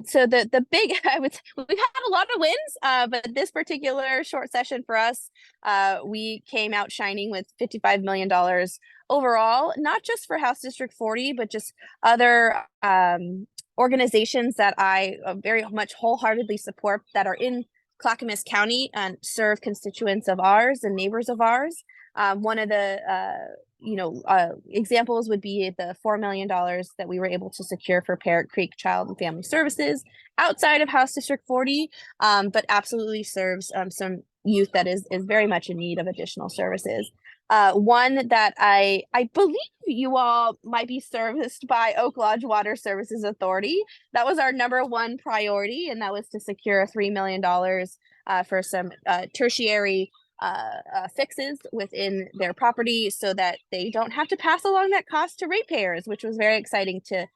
So the big, we've had a lot of wins, but this particular short session for us, we came out shining with $55 million overall, not just for House District 40, but just other organizations that I very much wholeheartedly support that are in Clackamas County serve constituents of ours and neighbors of ours. One of the examples would be the $4 million that we were able to secure for Parrot Creek Child and Family Services outside of House District 40, but absolutely serves some youth that is very much in need of additional services. One that I believe you all might be serviced by Oak Lodge Water Services Authority. That was our #1 priority, and that was to secure $3 million for some tertiary fixes within their property so that they don't have to pass along that cost to ratepayers, which was very exciting to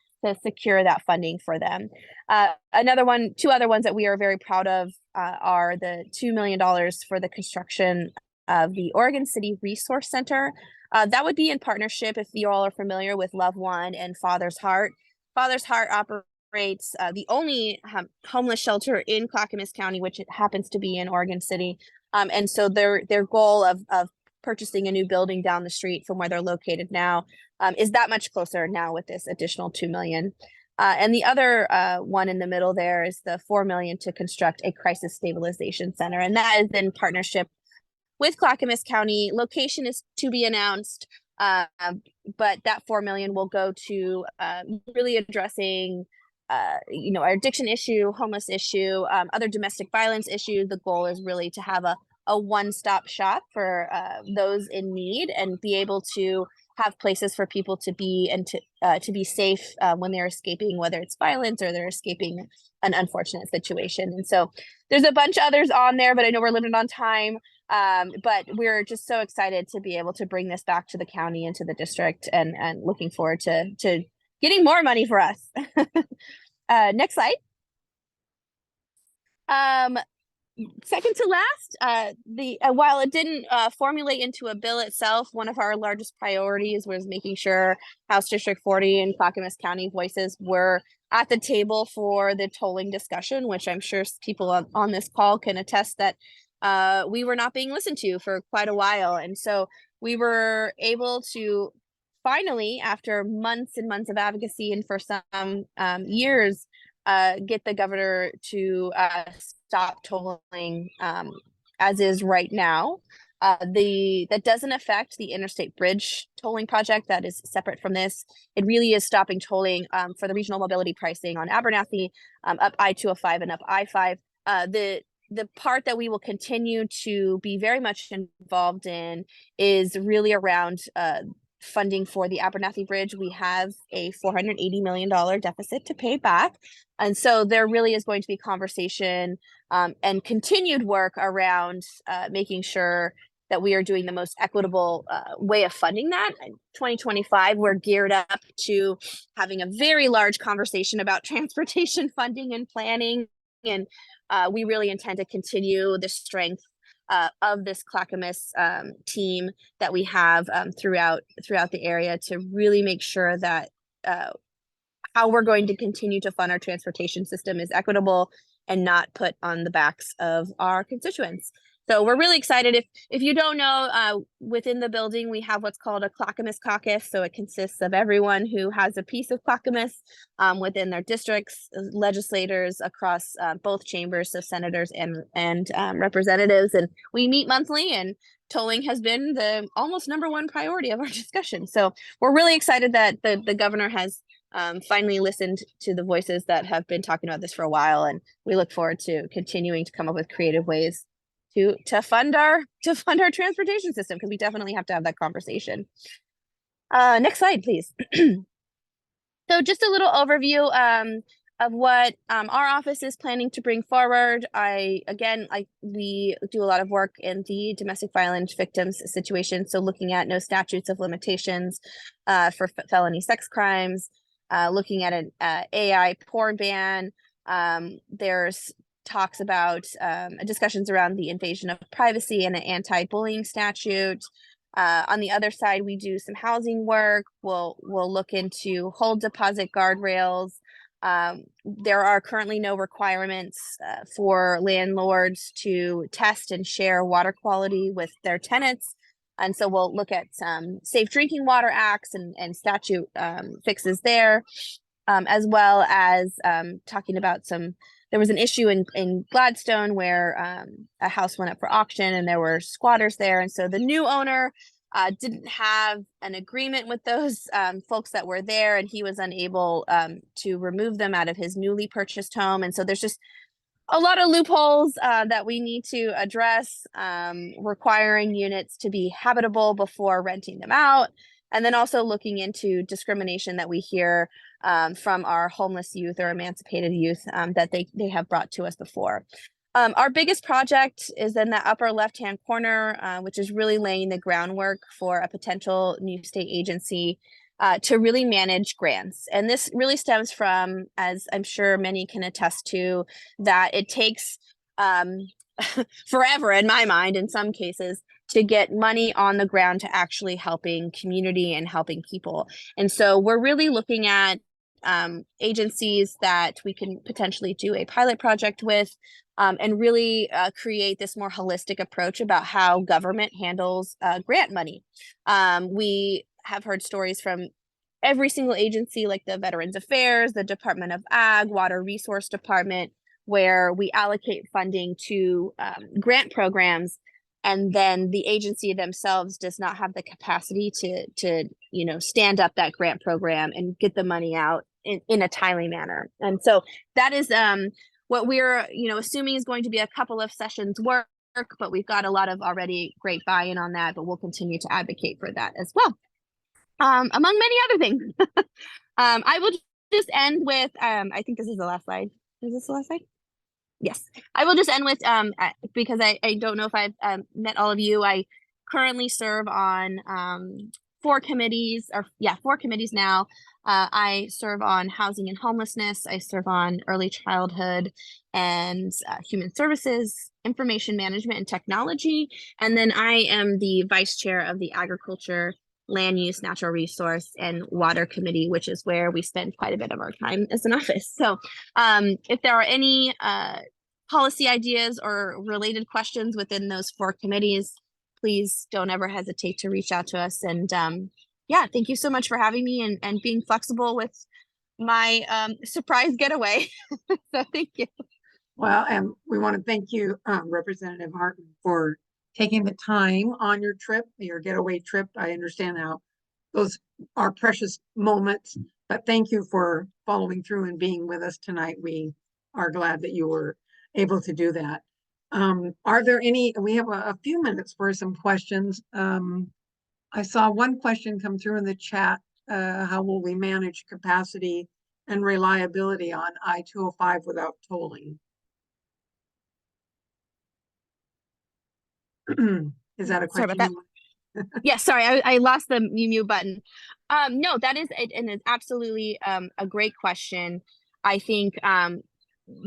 secure that funding for them. Two other ones that we are very proud of are the $2 million for the construction of the Oregon City Resource Center. That would be in partnership, if you all are familiar with Love One and Father's Heart. Father's Heart operates the only homeless shelter in Clackamas County, which it happens to be in Oregon City. And so their goal of purchasing a new building down the street from where they're located now is that much closer now with this additional $2 million. And the other one in the middle there is the $4 million to construct a crisis stabilization center. And that is in partnership with Clackamas County. Location is to be announced, but that $4 million will go to really addressing our addiction issue, homeless issue, other domestic violence issues. The goal is really to have a one-stop shop for those in need and be able to have places for people to be and to be safe when they're escaping, whether it's violence or they're escaping an unfortunate situation. And so there's a bunch of others on there, but I know we're limited on time. But we're just so excited to be able to bring this back to the county and to the district, and looking forward to getting more money for us. Next slide. Second to last, while it didn't formulate into a bill itself, one of our largest priorities was making sure House District 40 and Clackamas County voices were at the table for the tolling discussion, which I'm sure people on this call can attest that we were not being listened to for quite a while. And so we were able to finally, after months and months of advocacy and for some years, get the governor to stop tolling as is right now. That doesn't affect the interstate bridge tolling project that is separate from this. It really is stopping tolling for the regional mobility pricing on Abernathy, up I-205 and up I-5. The part that we will continue to be very much involved in is really around funding for the Abernathy Bridge. We have a $480 million deficit to pay back. And so there really is going to be conversation and continued work around making sure that we are doing the most equitable way of funding that. In 2025, we're geared up to having a very large conversation about transportation funding and planning. And we really intend to continue the strength of this Clackamas team that we have throughout the area to really make sure that how we're going to continue to fund our transportation system is equitable and not put on the backs of our constituents. So we're really excited. If you don't know, within the building, we have what's called a Clackamas caucus. So it consists of everyone who has a piece of Clackamas within their districts, legislators across both chambers, so senators and representatives. And we meet monthly, and tolling has been the almost #1 priority of our discussion. So we're really excited that the governor has finally listened to the voices that have been talking about this for a while. And we look forward to continuing to come up with creative ways to fund our transportation system, because we definitely have to have that conversation. Next slide, please. So just a little overview of what our office is planning to bring forward. We do a lot of work in the domestic violence victims situation. So looking at no statutes of limitations for felony sex crimes, looking at an AI porn ban. There's talks about discussions around the invasion of privacy and an anti-bullying statute. On the other side, we do some housing work. We'll look into hold deposit guardrails. There are currently no requirements for landlords to test and share water quality with their tenants. And so we'll look at some safe drinking water acts and statute fixes there, as well as talking about some there was an issue in Gladstone where a house went up for auction and there were squatters there. And so the new owner didn't have an agreement with those folks that were there, and he was unable to remove them out of his newly purchased home. And so there's just a lot of loopholes that we need to address, requiring units to be habitable before renting them out. And then also looking into discrimination that we hear from our homeless youth or emancipated youth that they have brought to us before. Our biggest project is in the upper left-hand corner, which is really laying the groundwork for a potential new state agency to really manage grants. And this really stems from, as I'm sure many can attest to, that it takes forever, in my mind, in some cases, to get money on the ground to actually helping community and helping people. And so we're really looking at agencies that we can potentially do a pilot project with and really create this more holistic approach about how government handles grant money. We have heard stories from every single agency, like the Veterans Affairs, the Department of Ag, Water Resource Department, where we allocate funding to grant programs, and then the agency themselves does not have the capacity to stand up that grant program and get the money out in a timely manner. And so that is what we're assuming is going to be a couple of sessions work, but we've got a lot of already great buy-in on that, but we'll continue to advocate for that as well, among many other things. I will just end with I think this is the last slide. Is this the last slide? Yes, I will just end with because I don't know if I've met all of you. I currently serve on 4 committees now. I serve on housing and homelessness. I serve on early childhood and human services, information management and technology. And then I am the vice chair of the agriculture, land use, natural resource, and water committee, which is where we spend quite a bit of our time as an office. So if there are any policy ideas or related questions within those 4 committees, please don't ever hesitate to reach out to us. And yeah, thank you so much for having me and being flexible with my surprise getaway. So thank you. Well, and we want to thank you, Representative Harton, for taking the time on your trip, your getaway trip. I understand how those are precious moments, but thank you for following through and being with us tonight. We are glad that you were able to do that. Are there any, we have a few minutes for some questions. I saw one question come through in the chat. How will we manage capacity and reliability on I-205 without tolling? Is that a question? Sorry about that. Yes, sorry, I lost the mute button. No, that is and it's absolutely a great question. I think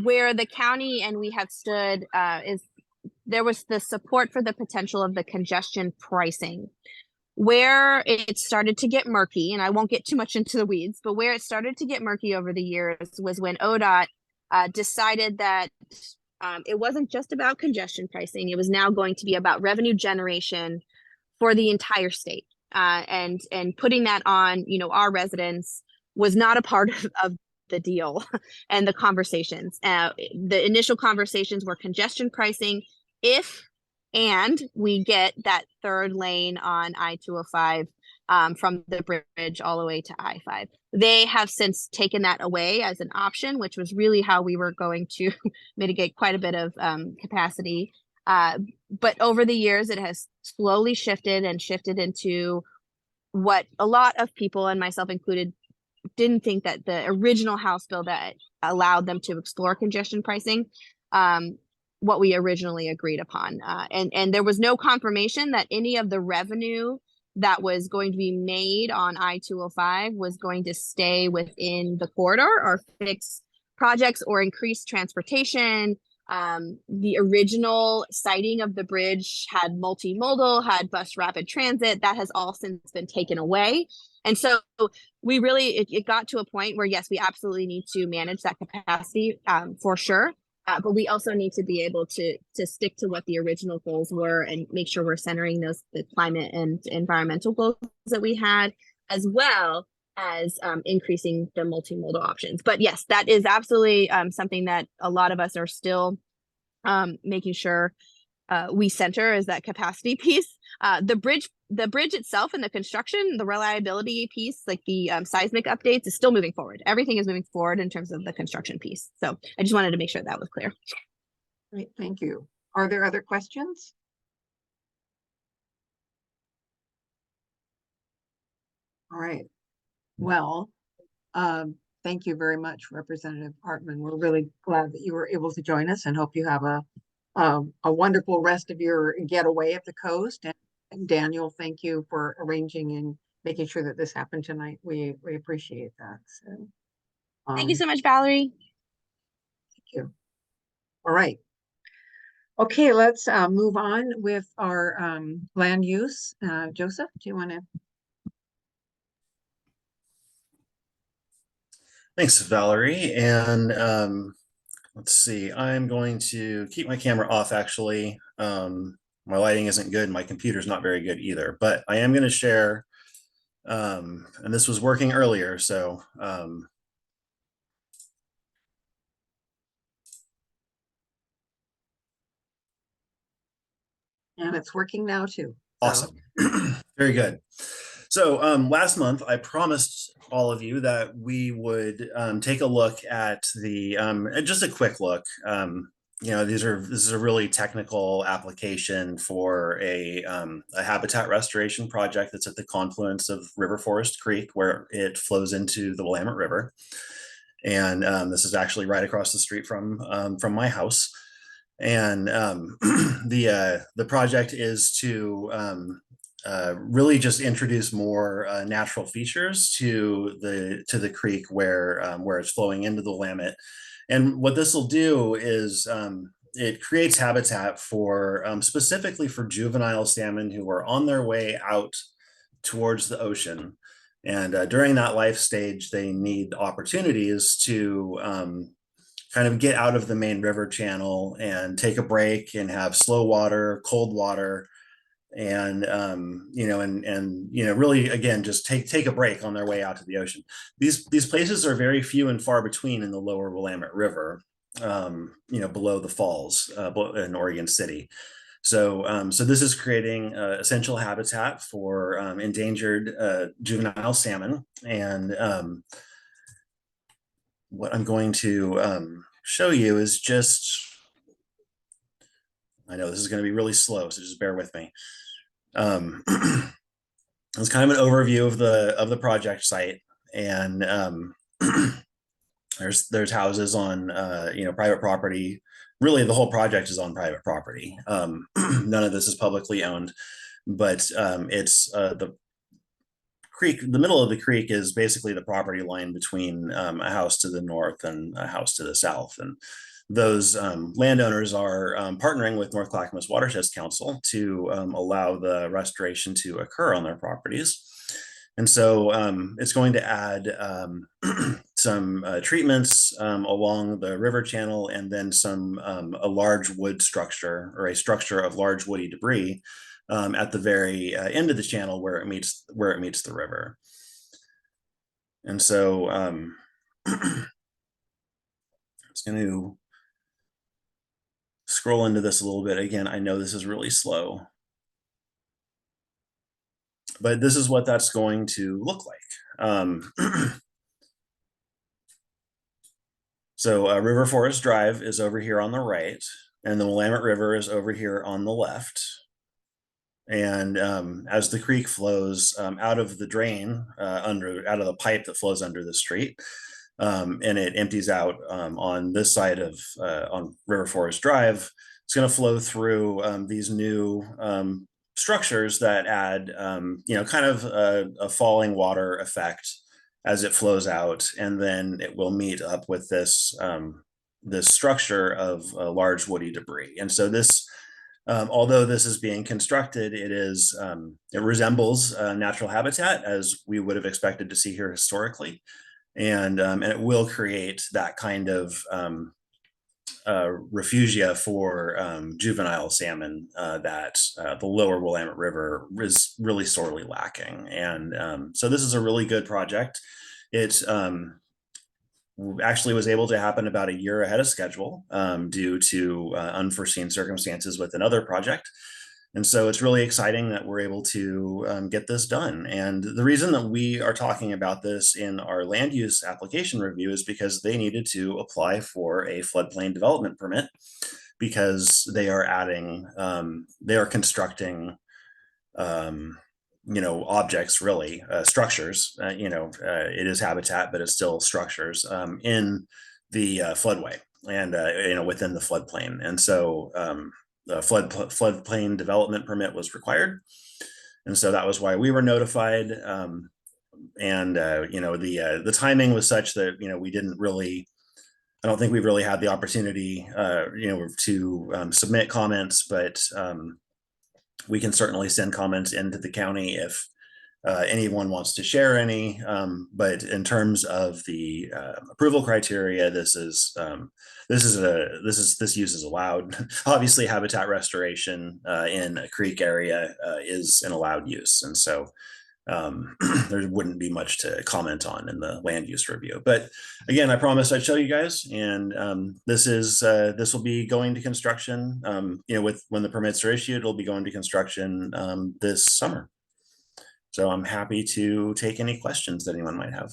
where the county and we have stood is there was the support for the potential of the congestion pricing. Where it started to get murky, and I won't get too much into the weeds, but where it started to get murky over the years was when ODOT decided that it wasn't just about congestion pricing. It was now going to be about revenue generation for the entire state. And putting that on, our residents was not a part of the deal and the conversations. The initial conversations were congestion pricing and we get that 3rd lane on I-205 from the bridge all the way to I-5. They have since taken that away as an option, which was really how we were going to mitigate quite a bit of capacity. But over the years, it has slowly shifted into what a lot of people, and myself included, didn't think that the original House bill that allowed them to explore congestion pricing, what we originally agreed upon. And there was no confirmation that any of the revenue that was going to be made on I-205 was going to stay within the corridor or fix projects or increase transportation. The original siting of the bridge had multimodal, had bus rapid transit. That has all since been taken away. And so we really, it got to a point where, yes, we absolutely need to manage that capacity for sure. But we also need to be able to stick to what the original goals were and make sure we're centering the climate and environmental goals that we had, as well as increasing the multimodal options. But yes, that is absolutely something that a lot of us are still making sure we center is that capacity piece. The bridge itself and the construction, the reliability piece, like the seismic updates, is still moving forward. Everything is moving forward in terms of the construction piece. So I just wanted to make sure that was clear. Great, thank you. Are there other questions? All right. Well, thank you very much, Representative Hartman. We're really glad that you were able to join us and hope you have a wonderful rest of your getaway at the coast. And Daniel, thank you for arranging and making sure that this happened tonight. We appreciate that. So, thank you so much, Valerie. Thank you. All right. Okay, let's move on with our land use. Joseph, do you want to? Thanks, Valerie. And let's see, I'm going to keep my camera off actually. My lighting isn't good. My computer's not very good either, but I am going to share, and this was working earlier. So and it's working now too. Awesome. Very good. So last month, I promised all of you that we would take a look at the, just a quick look. You know, this is a really technical application for a habitat restoration project that's at the confluence of River Forest Creek, where it flows into the Willamette River. And this is actually right across the street from my house. And the project is to really just introduce more natural features to the creek where it's flowing into the Willamette. And what this will do is it creates habitat for specifically for juvenile salmon who are on their way out towards the ocean. And during that life stage, they need opportunities to kind of get out of the main river channel and take a break and have slow water, cold water, and you know, and you know, really again, just take a break on their way out to the ocean. These places are very few and far between in the lower Willamette River, you know, below the falls in Oregon City. So so this is creating essential habitat for endangered juvenile salmon. And what I'm going to show you is just, I know this is going to be really slow, so just bear with me. It's kind of an overview of the project site, and there's houses on you know, private property. Really, the whole project is on private property. None of this is publicly owned, but it's the creek. The middle of the creek is basically the property line between a house to the north and a house to the south, and those landowners are partnering with North Clackamas Watersheds Council to allow the restoration to occur on their properties. And so it's going to add some treatments along the river channel, and then some a large wood structure, or a structure of large woody debris at the very end of the channel where it meets the river. And so I'm just going to scroll into this a little bit. Again, I know this is really slow, but this is what that's going to look like. So River Forest Drive is over here on the right, and the Willamette River is over here on the left. And as the creek flows out of the drain, out of the pipe that flows under the street, and it empties out on this side of on River Forest Drive, it's going to flow through these new structures that add, you know, kind of a falling water effect as it flows out, and then it will meet up with this this structure of large woody debris. And so this, although this is being constructed, it resembles natural habitat as we would have expected to see here historically, and it will create that kind of refugia for juvenile salmon that the lower Willamette River is really sorely lacking. And so this is a really good project. It actually was able to happen about a year ahead of schedule due to unforeseen circumstances with another project. And so it's really exciting that we're able to get this done. And the reason that we are talking about this in our land use application review is because they needed to apply for a floodplain development permit because they are adding, they are constructing, objects, really, structures, it is habitat, but it's still structures in the floodway and, within the floodplain. And so, the floodplain development permit was required. And so that was why we were notified. The timing was such that, we didn't really, I don't think we really had the opportunity, to submit comments, but we can certainly send comments into the county if anyone wants to share any. But in terms of the approval criteria, this use is allowed. Obviously, habitat restoration in a creek area is an allowed use, and so there wouldn't be much to comment on in the land use review. But again, I promised I'd show you guys, and this will be going to construction. When the permits are issued, it'll be going to construction this summer. So I'm happy to take any questions that anyone might have.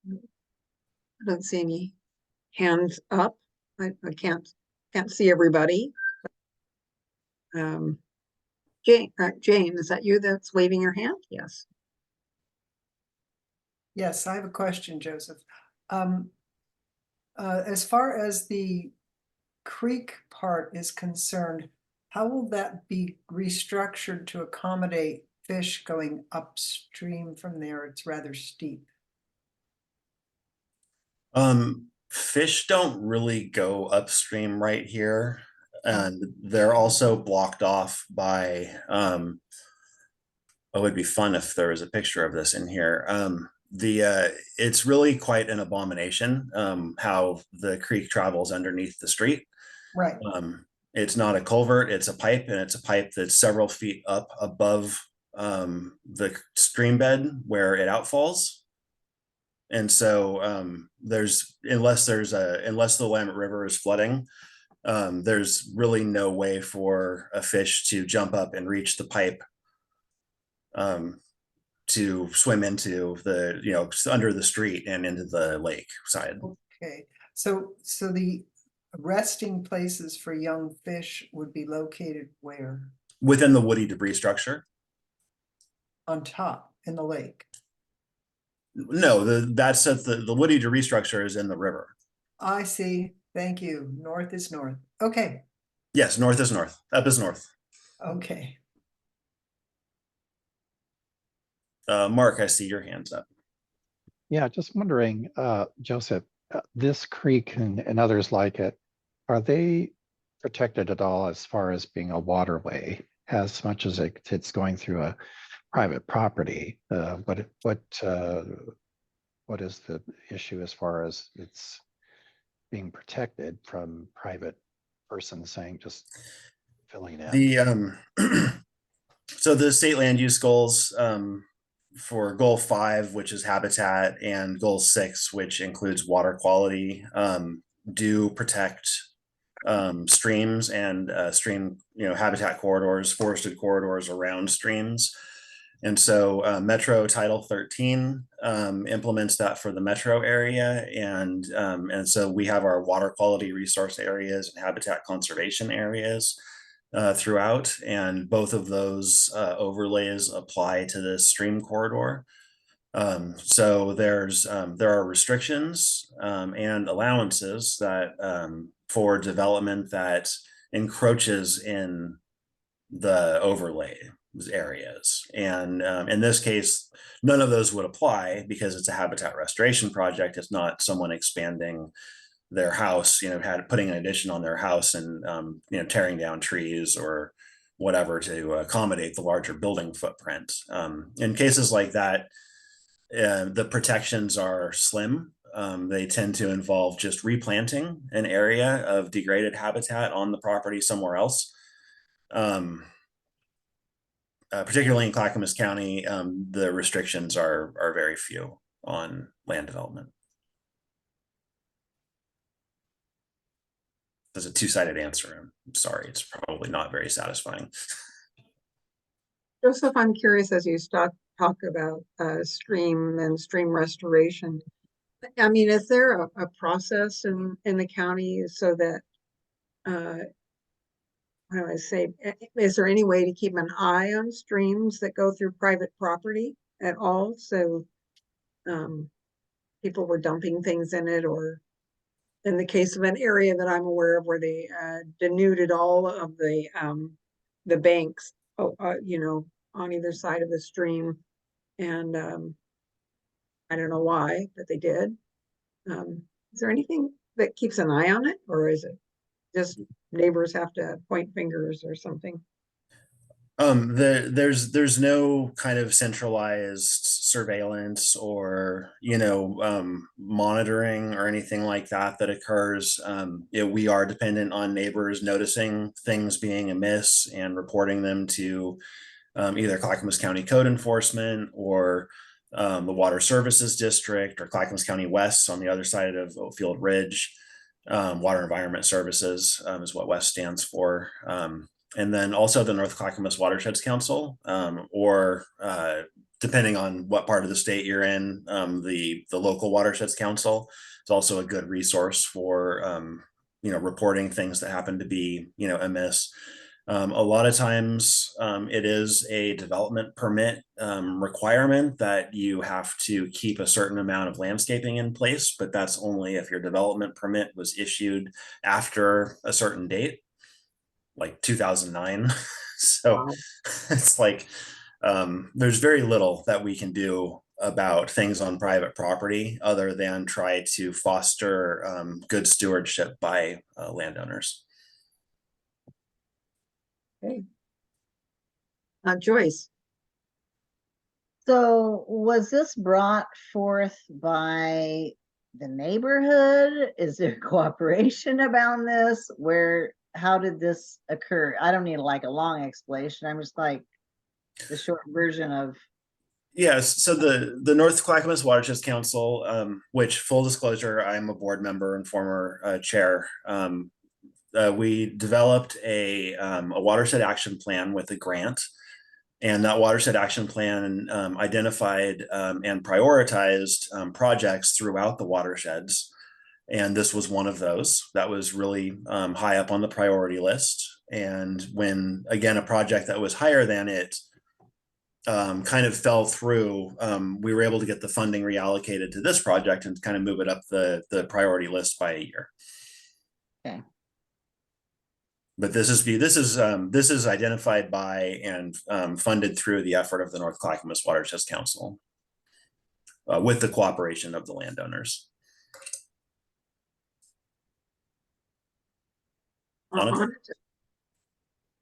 I don't see any hands up. I can't see everybody. Jane, is that you that's waving your hand? Yes. Yes, I have a question, Joseph. As far as the creek part is concerned, how will that be restructured to accommodate fish going upstream from there? It's rather steep. Fish don't really go upstream right here. And they're also blocked off by, it would be fun if there was a picture of this in here. It's really quite an abomination how the creek travels underneath the street. Right. It's not a culvert, it's a pipe, and it's a pipe that's several feet up above the stream bed where it outfalls. And so unless the Willamette River is flooding, there's really no way for a fish to jump up and reach the pipe to swim into under the street and into the lake side. Okay, so the resting places for young fish would be located where? Within the woody debris structure. On top in the lake? No, that's at the woody debris structure is in the river. I see. Thank you. North is north. Okay. Yes, north is north. Up is north. Okay. Mark, I see your hands up. Yeah, just wondering, Joseph, this creek and others like it, are they protected at all as far as being a waterway, as much as it's going through a private property? What is the issue as far as it's being protected from private persons saying just filling in? So the state land use goals for goal 5, which is habitat, and goal 6, which includes water quality, do protect streams and stream, habitat corridors, forested corridors around streams. And so Metro Title 13 implements that for the metro area. And so we have our water quality resource areas and habitat conservation areas throughout. And both of those overlays apply to this stream corridor. So there are restrictions and allowances that for development that encroaches in the overlay areas. And in this case, none of those would apply because it's a habitat restoration project. It's not someone expanding their house, putting an addition on their house and, tearing down trees or whatever to accommodate the larger building footprint. In cases like that, the protections are slim. they tend to involve just replanting an area of degraded habitat on the property somewhere else. Particularly in Clackamas County, the restrictions are very few on land development. There's a two-sided answer. I'm sorry, it's probably not very satisfying. Joseph, I'm curious as you talk about stream and stream restoration. I mean, is there a process in the county so that, how do I say, is there any way to keep an eye on streams that go through private property at all? So people were dumping things in it, or in the case of an area that I'm aware of where they denuded all of the banks, you know, on either side of the stream. And I don't know why, but they did. Is there anything that keeps an eye on it, or is it just neighbors have to point fingers or something? There's no kind of centralized surveillance or, you know, monitoring or anything like that that occurs. We are dependent on neighbors noticing things being amiss and reporting them to either Clackamas County Code Enforcement or the Water Services District, or Clackamas County West on the other side of Oatfield Ridge. Water Environment Services is what West stands for. And then also the North Clackamas Watersheds Council, or depending on what part of the state you're in, the local Watersheds Council is also a good resource for you know, reporting things that happen to be, you know, amiss. A lot of times it is a development permit requirement that you have to keep a certain amount of landscaping in place, but that's only if your development permit was issued after a certain date, like 2009. So it's like there's very little that we can do about things on private property other than try to foster good stewardship by landowners. Okay. Joyce. So was this brought forth by the neighborhood? Is there cooperation about this? How did this occur? I don't need like a long explanation. I'm just like the short version of. Yes, so the North Clackamas Watersheds Council, which, full disclosure, I'm a board member and former chair. We developed a watershed action plan with a grant, and that watershed action plan identified and prioritized projects throughout the watersheds. And this was one of those that was really high up on the priority list. And when, again, a project that was higher than it kind of fell through, we were able to get the funding reallocated to this project and kind of move it up the priority list by a year. Okay. But this is identified by and funded through the effort of the North Clackamas Watersheds Council with the cooperation of the landowners.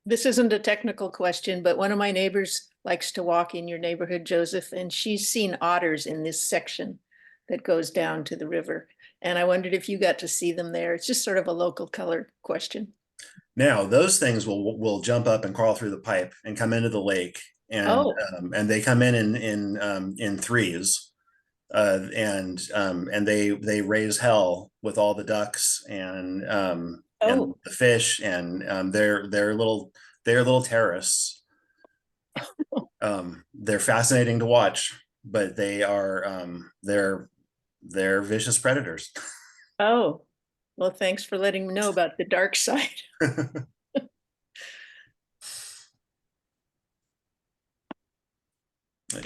This isn't a technical question, but one of my neighbors likes to walk in your neighborhood, Joseph, and she's seen otters in this section that goes down to the river. And I wondered if you got to see them there. It's just sort of a local color question. Now, those things will jump up and crawl through the pipe and come into the lake, and they come in threes, and they raise hell with all the ducks and the fish, and they're little terrorists. They're fascinating to watch, but they are they're vicious predators. Oh. Well, thanks for letting me know about the dark side.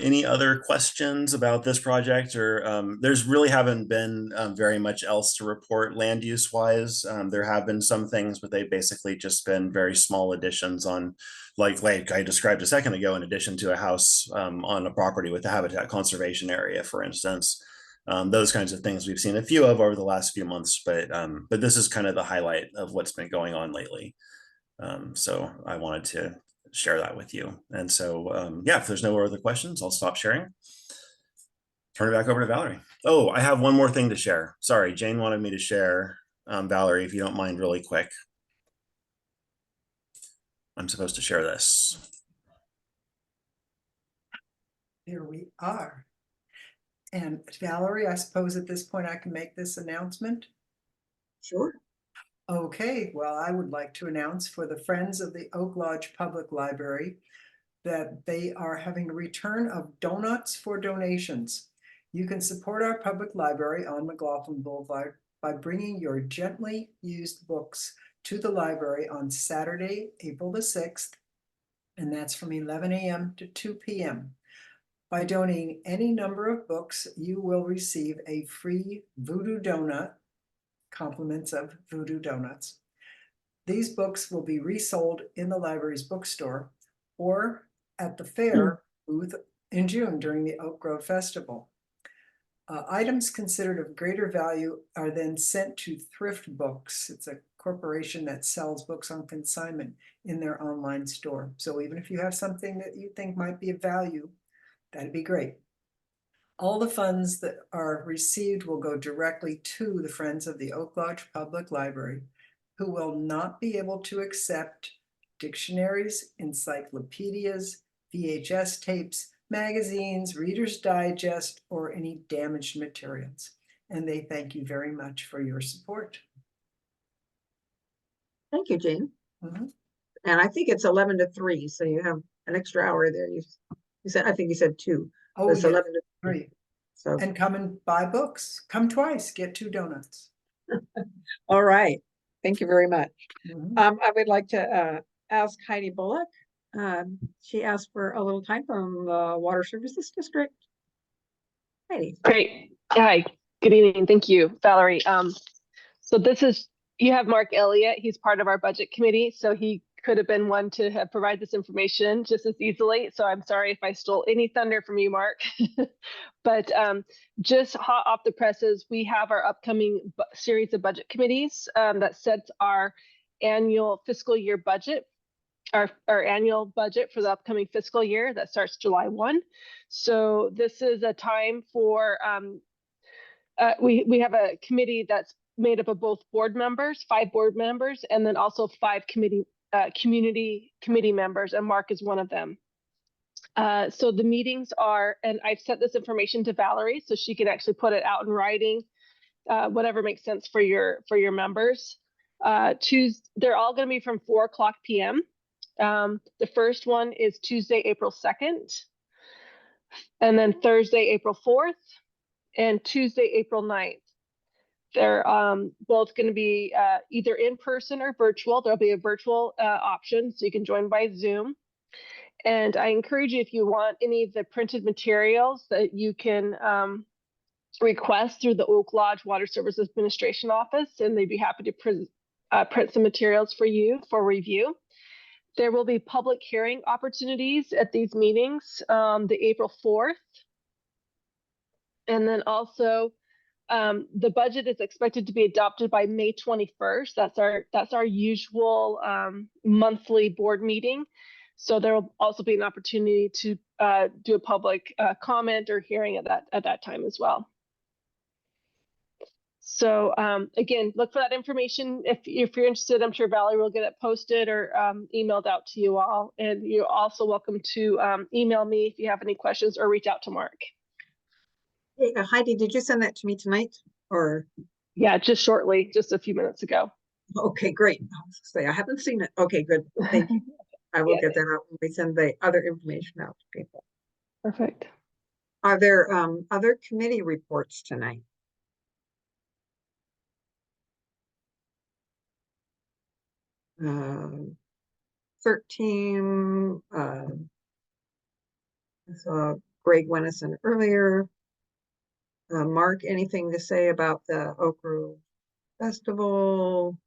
Any other questions about this project? Or there's really haven't been very much else to report land use wise. There have been some things, but they've basically just been very small additions on, like I described a second ago, in addition to a house on a property with a habitat conservation area, for instance. Those kinds of things we've seen a few of over the last few months, but this is kind of the highlight of what's been going on lately. So I wanted to share that with you. And so, yeah, if there's no other questions, I'll stop sharing. turn it back over to Valerie. Oh, I have one more thing to share. Sorry, Jane wanted me to share. Valerie, if you don't mind really quick. I'm supposed to share this. Here we are. And Valerie, I suppose at this point I can make this announcement? Sure. Okay, well, I would like to announce for the Friends of the Oak Lodge Public Library that they are having a return of donuts for donations. You can support our public library on McLaughlin Boulevard by bringing your gently used books to the library on Saturday, April the 6th, and that's from 11 a.m. to 2 p.m. By donating any number of books, you will receive a free Voodoo Donut, compliments of Voodoo Donuts. These books will be resold in the library's bookstore or at the fair booth in June during the Oak Grove Festival. Items considered of greater value are then sent to Thrift Books. It's a corporation that sells books on consignment in their online store. So even if you have something that you think might be of value, that'd be great. All the funds that are received will go directly to the Friends of the Oak Lodge Public Library, who will not be able to accept dictionaries, encyclopedias, VHS tapes, magazines, Reader's Digest, or any damaged materials. And they thank you very much for your support. Thank you, Jane. Mhm. And I think it's 11 to 3, so you have an extra hour there. You said, I think you said 2. Oh, it's yeah, 11 to 3. So, And come and buy books. Come twice, get 2 donuts. all right. Thank you very much. Mhm. I would like to ask Heidi Bullock. She asked for a little time from the Water Services District. Heidi. Great. Hi, good evening. Thank you, Valerie. So this is, you have Mark Elliott. He's part of our budget committee, so he could have been one to have provide this information just as easily. So I'm sorry if I stole any thunder from you, Mark. But just hot off the presses, we have our upcoming series of budget committees that sets our annual fiscal year budget, our annual budget for the upcoming fiscal year that starts July 1. So this is a time for, we have a committee that's made up of both board members, 5 board members, and then also 5 community committee members, and Mark is one of them. So the meetings are, and I've sent this information to Valerie so she can actually put it out in writing, whatever makes sense for your members. They're all going to be from 4:00 p.m. The first one is Tuesday, April 2nd, and then Thursday, April 4th, and Tuesday, April 9th. They're both going to be either in person or virtual. There'll be a virtual option, so you can join by Zoom. And I encourage you, if you want any of the printed materials, that you can request through the Oak Lodge Water Services Administration Office, and they'd be happy to print some materials for you for review. There will be public hearing opportunities at these meetings, the April 4th. And then also, the budget is expected to be adopted by May 21st. That's our usual monthly board meeting. So there will also be an opportunity to do a public comment or hearing at that time as well. So again, look for that information if you're interested. I'm sure Valerie will get it posted or emailed out to you all. And you're also welcome to email me if you have any questions or reach out to Mark. Hey, Heidi, did you send that to me tonight? Or yeah, just shortly, just a few minutes ago. Okay, great. I was gonna say I haven't seen it. Okay, good. Thank you. I will get that out when we send the other information out to people. Perfect. Are there other committee reports tonight? Um, 13. I saw Greg Wennison earlier. Mark, anything to say about the Oak Grove Festival?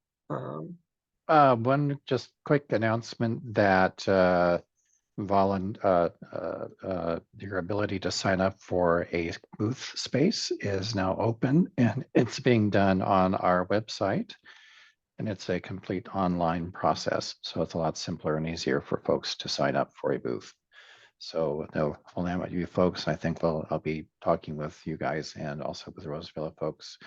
One just quick announcement that your ability to sign up for a booth space is now open, and it's being done on our website, and it's a complete online process. So it's a lot simpler and easier for folks to sign up for a booth. So no, only about you folks. I think I'll be talking with you guys and also with the Roseville folks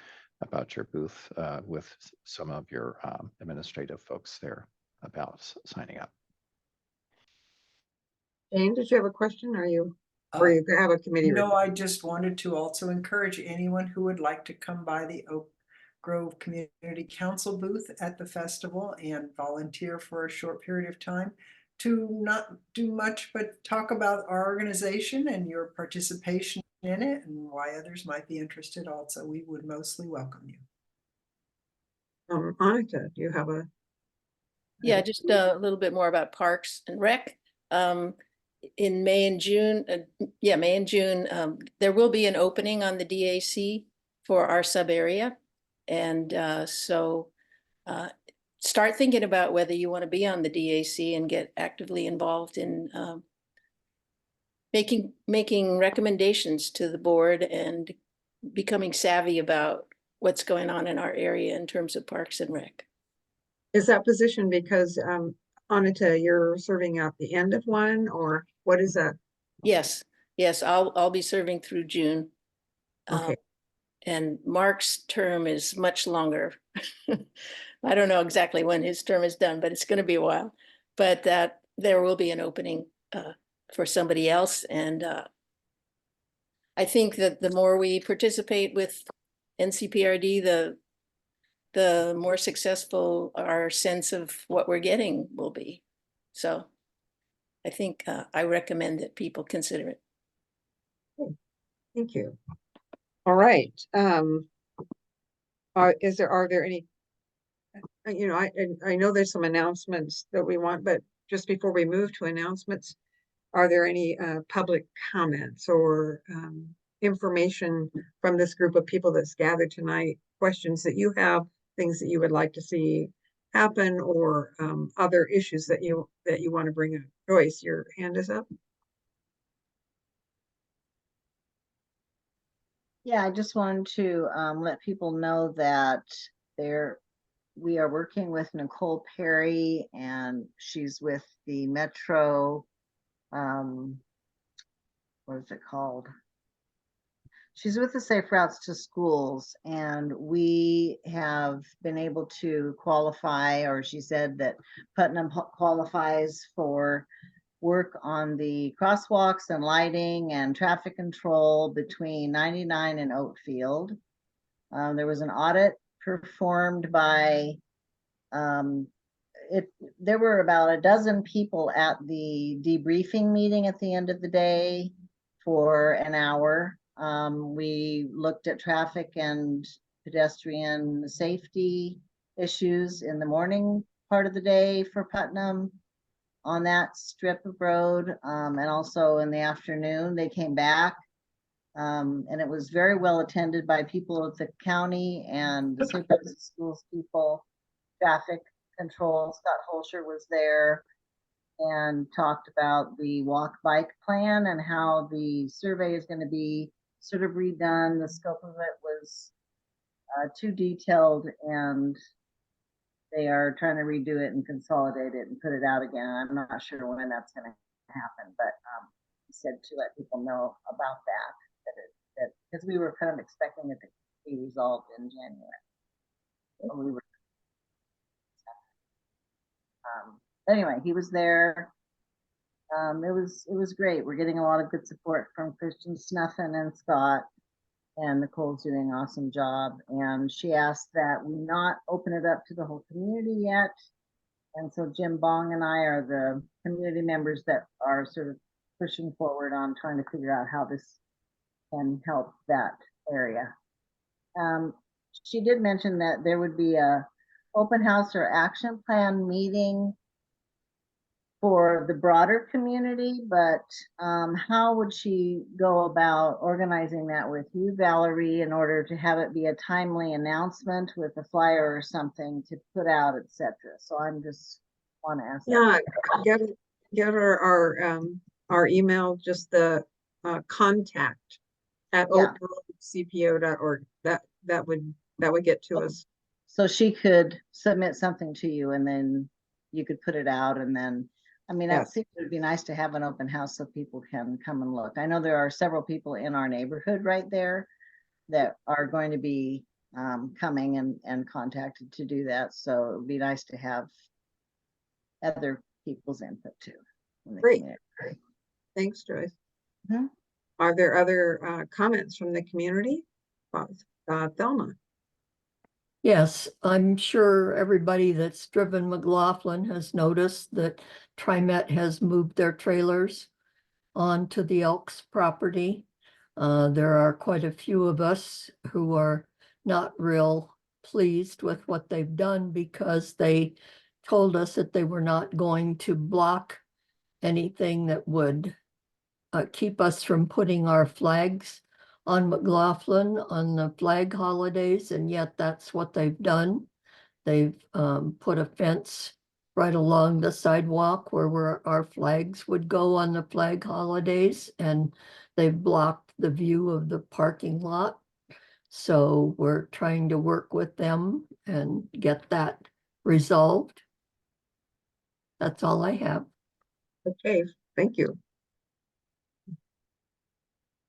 about your booth with some of your administrative folks there about signing up. Jane, did you have a question? Or you have a committee? No, report? I just wanted to also encourage anyone who would like to come by the Oak Grove Community Council booth at the festival and volunteer for a short period of time to not do much but talk about our organization and your participation in it and why others might be interested also. We would mostly welcome you. Annika, do you have a? Yeah, just a little bit more about Parks and Rec. In May and June, May and June, there will be an opening on the DAC for our sub area. And so start thinking about whether you want to be on the DAC and get actively involved in making recommendations to the board and becoming savvy about what's going on in our area in terms of Parks and Rec. Is that position because Anita, you're serving at the end of one, or what is that? Yes, I'll be serving through June. Okay. And Mark's term is much longer. I don't know exactly when his term is done, but it's going to be a while. But that there will be an opening for somebody else. And I think that the more we participate with NCPRD, the more successful our sense of what we're getting will be. So I think I recommend that people consider it. Thank you. All right. Are there any, I know there's some announcements that we want, but just before we move to announcements, are there any public comments or information from this group of people that's gathered tonight, questions that you have, things that you would like to see happen, or other issues that you want to bring up? Joyce, your hand is up. Yeah, I just wanted to let people know that we are working with Nicole Perry, and she's with the Metro, what is it called? She's with the Safe Routes to Schools, and we have been able to qualify, or she said that Putnam qualifies for work on the crosswalks and lighting and traffic control between 99 and Oatfield. There was an audit performed by, there were about a dozen people at the debriefing meeting at the end of the day for an hour. We looked at traffic and pedestrian safety issues in the morning part of the day for Putnam on that strip of road, and also in the afternoon. They came back, and it was very well attended by people at the county and the Safe Routes to Schools people. Traffic control, Scott Holscher was there and talked about the walk bike plan and how the survey is going to be sort of redone. The scope of it was too detailed, and they are trying to redo it and consolidate it and put it out again. I'm not sure when that's going to happen, but he said to let people know about that because we were kind of expecting it to be resolved in January. So we were. Anyway, he was there. It was great. We're getting a lot of good support from Christian Snuffin and Scott. And Nicole's doing an awesome job. And she asked that we not open it up to the whole community yet. And so Jim Bong and I are the community members that are sort of pushing forward on trying to figure out how this can help that area. She did mention that there would be a open house or action plan meeting for the broader community, but how would she go about organizing that with you, Valerie, in order to have it be a timely announcement with a flyer or something to put out, etc.? So I'm just want to ask. Yeah, get our email, just the contact at oakcpo.org. That would get to us. So she could submit something to you, and then you could put it out, and then I mean, Yeah. that seems to be nice to have an open house so people can come and look. I know there are several people in our neighborhood right there that are going to be coming and contacted to do that. So it would be nice to have other people's input too. in the Great. community. Thanks, Joyce. Mhm. Are there other comments from the community? Thelma? Yes, I'm sure everybody that's driven McLaughlin has noticed that TriMet has moved their trailers onto the Elks property. There are quite a few of us who are not real pleased with what they've done because they told us that they were not going to block anything that would keep us from putting our flags on McLaughlin on the flag holidays, and yet that's what they've done. They've put a fence right along the sidewalk where our flags would go on the flag holidays, and they've blocked the view of the parking lot. So we're trying to work with them and get that resolved. That's all I have. Okay, thank you.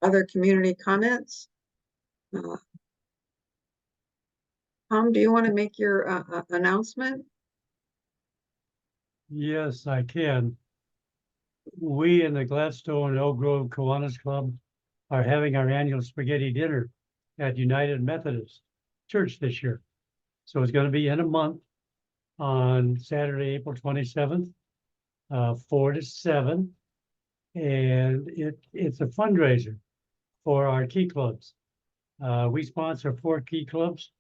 Other community comments? Tom, do you want to make your announcement? Yes, I can. We in the Gladstone Oak Grove Kiwanis Club are having our annual spaghetti dinner at United Methodist Church this year. So it's going to be in a month on Saturday, April 27th, 4 to 7. And it's a fundraiser for our key clubs. We sponsor 4 key clubs,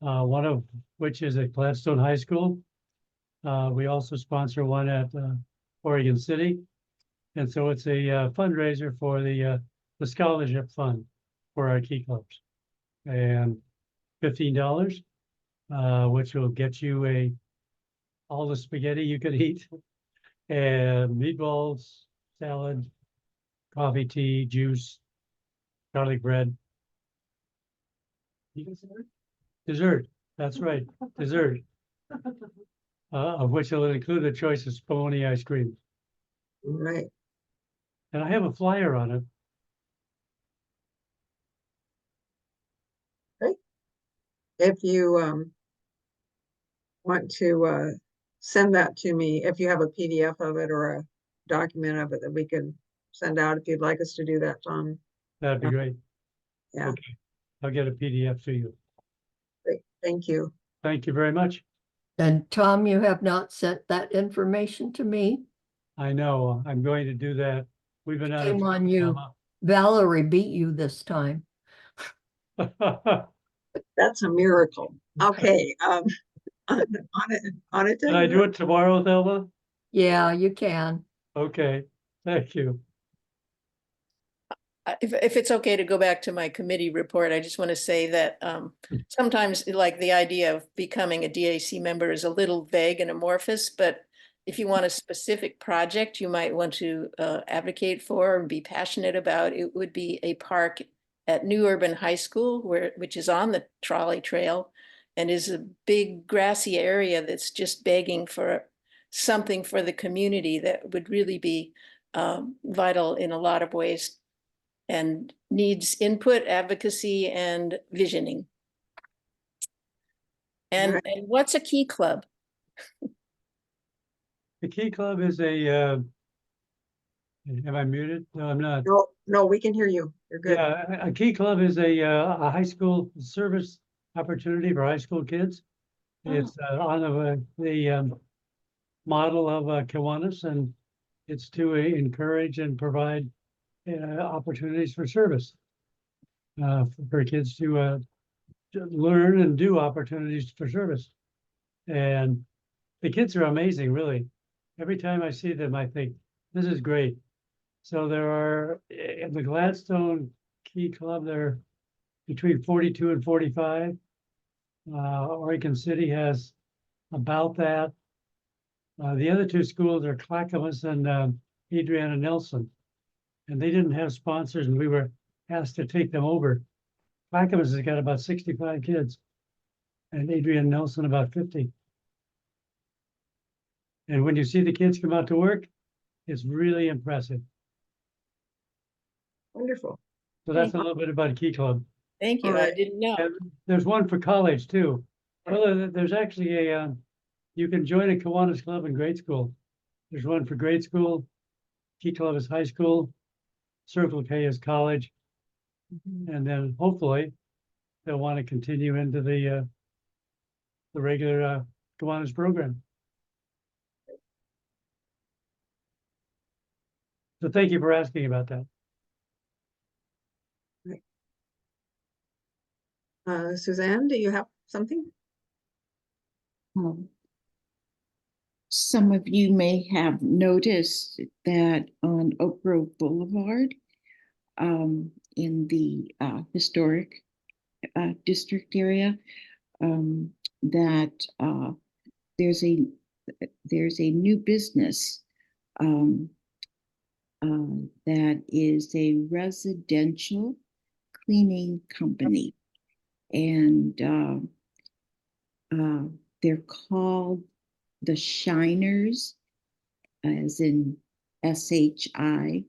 one of which is at Gladstone High School. We also sponsor one at Oregon City. And so it's a fundraiser for the scholarship fund for our key clubs. And $15, which will get you all the spaghetti you could eat, and meatballs, salad, coffee, tea, juice, garlic bread. Dessert, that's right, dessert. Of which will include a choice of spumoni ice cream. Right. And I have a flyer on it. Great. If you want to send that to me, if you have a PDF of it or a document of it that we can send out, if you'd like us to do that, Tom. That'd be great. Yeah. Okay. I'll get a PDF to you. Great, thank you. Thank you very much. And Tom, you have not sent that information to me. I know, I'm going to do that. We've been out of Shame on you. town. Valerie beat you this time. That's a miracle. Okay, on it. Can I do it tomorrow, Thelma? Yeah, you can. Okay, thank you. If it's okay to go back to my committee report, I just want to say that sometimes like the idea of becoming a DAC member is a little vague and amorphous, but if you want a specific project you might want to advocate for and be passionate about, it would be a park at New Urban High School, which is on the trolley trail and is a big grassy area that's just begging for something for the community that would really be vital in a lot of ways and needs input, advocacy, and visioning. And what's a key club? The Key Club is am I muted? No, I'm not. No, we can hear you. You're good. Yeah, a Key Club is a high school service opportunity for high school kids. It's on the model of Kiwanis, and it's to encourage and provide opportunities for service for kids to learn and do opportunities for service. And the kids are amazing, really. Every time I see them, I think, this is great. So there are, in the Gladstone Key Club, there are between 42 and 45. Oregon City has about that. The other 2 schools are Clackamas and Adriana Nelson. And they didn't have sponsors, and we were asked to take them over. Clackamas has got about 65 kids, and Adriana Nelson about 50. And when you see the kids come out to work, it's really impressive. Wonderful. So that's a little bit about Key Club. Thank you. I Alright. didn't know. And there's one for college too. Well, there's actually you can join a Kiwanis Club in grade school. There's one for grade school. Key Club is high school. Circle K is college. And then hopefully they'll want to continue into the regular Kiwanis program. So thank you for asking about that. Suzanne, do you have something? Some of you may have noticed that on Oak Grove Boulevard, in the historic district area, that there's a new business that is a residential cleaning company, and they're called the Shiners, as in SHINERS.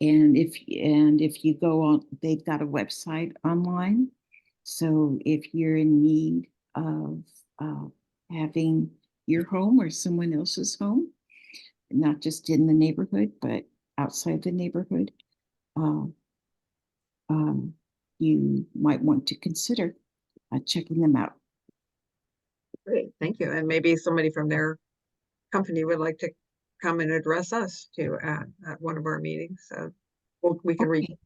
And if you go on, they've got a website online. So if you're in need of having your home or someone else's home, not just in the neighborhood, but outside the neighborhood, you might want to consider checking them out. Great, thank you. And maybe somebody from their company would like to come and address us too at one of our meetings. So we can read.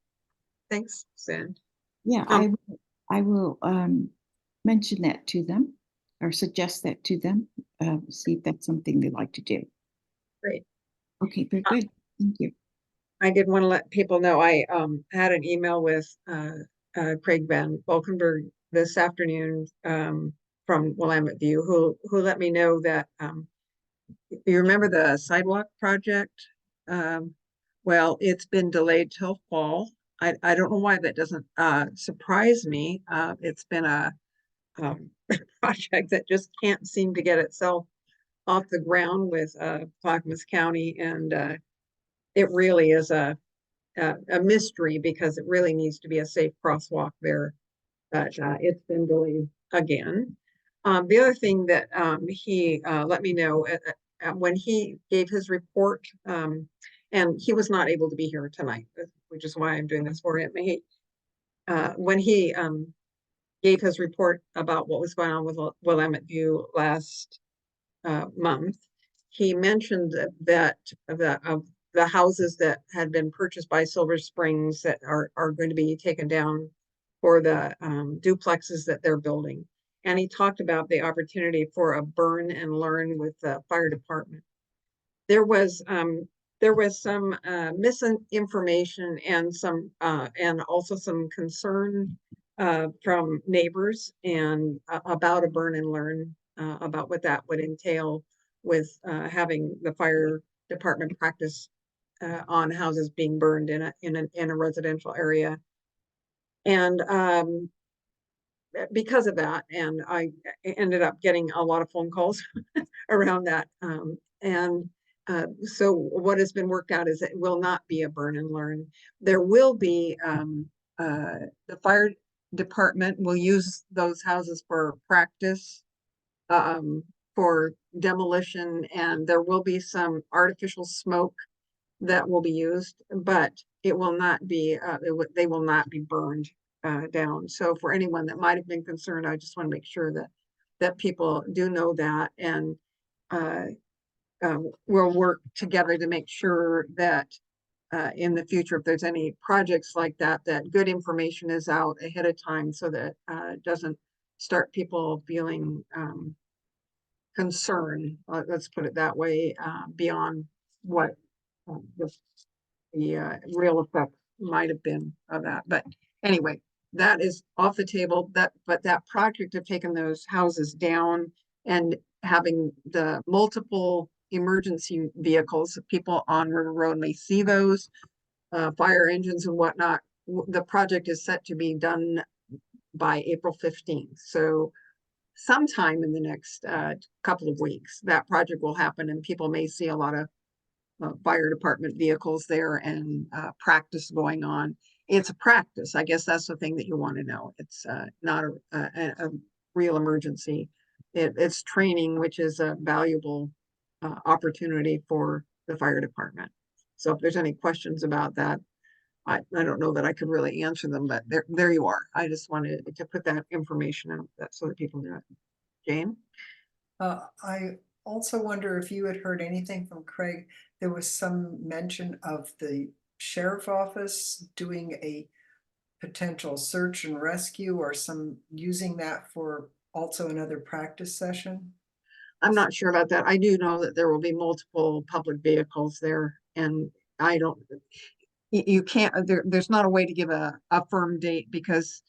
Thanks, Suzanne. Yeah, I will mention that to them or suggest that to them, see if that's something they'd like to do. Great. Okay, very good. Thank you. I did want to let people know I had an email with Craig Van Valkenburg this afternoon from Willamette View, who let me know that you remember the sidewalk project? Well, it's been delayed till fall. I don't know why that doesn't surprise me. It's been a project that just can't seem to get itself off the ground with Clackamas County, and it really is a mystery because it really needs to be a safe crosswalk there. But it's been delayed again. The other thing that he let me know when he gave his report, and he was not able to be here tonight, which is why I'm doing this for him. When he gave his report about what was going on with Willamette View last month, he mentioned that the houses that had been purchased by Silver Springs that are going to be taken down for the duplexes that they're building. And he talked about the opportunity for a burn and learn with the fire department. There was some misinformation and also some concern from neighbors and about a burn and learn, about what that would entail with having the fire department practice on houses being burned in a residential area. And because of that, and I ended up getting a lot of phone calls around that. So what has been worked out is it will not be a burn and learn. There will be, the fire department will use those houses for practice, for demolition, and there will be some artificial smoke that will be used, but it will not be, they will not be burned down. So for anyone that might have been concerned, I just want to make sure that people do know that, and we'll work together to make sure that in the future, if there's any projects like that, that good information is out ahead of time so that it doesn't start people feeling concern, let's put it that way, beyond what the real effect might have been of that. But anyway, that is off the table. But that project of taking those houses down and having the multiple emergency vehicles, people on River Road may see those fire engines and whatnot. The project is set to be done by April 15th. So sometime in the next couple of weeks, that project will happen and people may see a lot of fire department vehicles there and practice going on. It's a practice. I guess that's the thing that you want to know. It's not a real emergency. It's training, which is a valuable opportunity for the fire department. So if there's any questions about that, I don't know that I could really answer them, but there you are. I just wanted to put that information out that so that people know it. Jane? I also wonder if you had heard anything from Craig. There was some mention of the sheriff office doing a potential search and rescue or some using that for also another practice session. I'm not sure about that. I do know that there will be multiple public vehicles there, and I don't, you can't, there's not a way to give a firm date because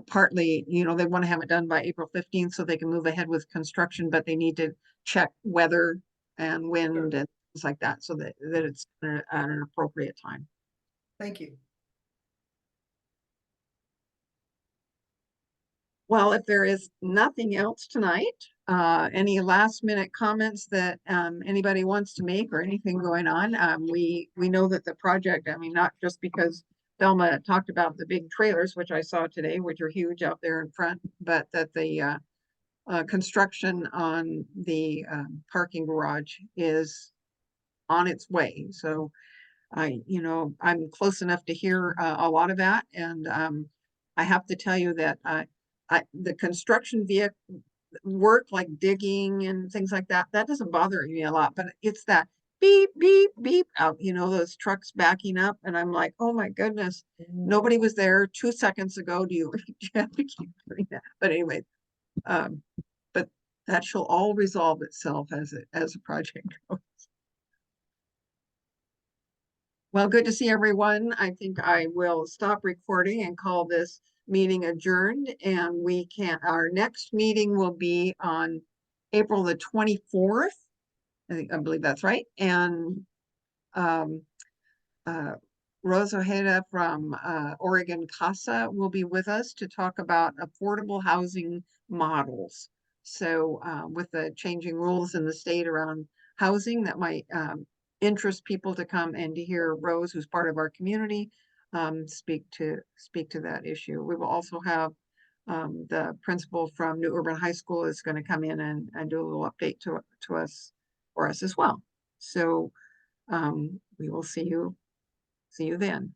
partly, you know, they want to have it done by April 15th so they can move ahead with construction, but they need to check weather and wind and things like that so that it's at an appropriate time. Thank you. Well, if there is nothing else tonight, any last minute comments that anybody wants to make or anything going on, we know that the project, I mean, not just because Thelma talked about the big trailers, which I saw today, which are huge out there in front, but that the construction on the parking garage is on its way. So I'm close enough to hear a lot of that. And I have to tell you that the construction vehicle work like digging and things like that, that doesn't bother me a lot, but it's that beep, beep, beep out, those trucks backing up. And I'm like, oh my goodness, nobody was there 2 seconds ago. Do you have to keep doing that? But anyway, but that shall all resolve itself as a project goes. Well, good to see everyone. I think I will stop recording and call this meeting adjourned, and our next meeting will be on April the 24th. I believe that's right. And Rose Ojeda from Oregon CASA will be with us to talk about affordable housing models. So with the changing rules in the state around housing, that might interest people to come and to hear Rose, who's part of our community, speak to that issue. We will also have the principal from New Urban High School is going to come in and do a little update to us for us as well. So we will see you then.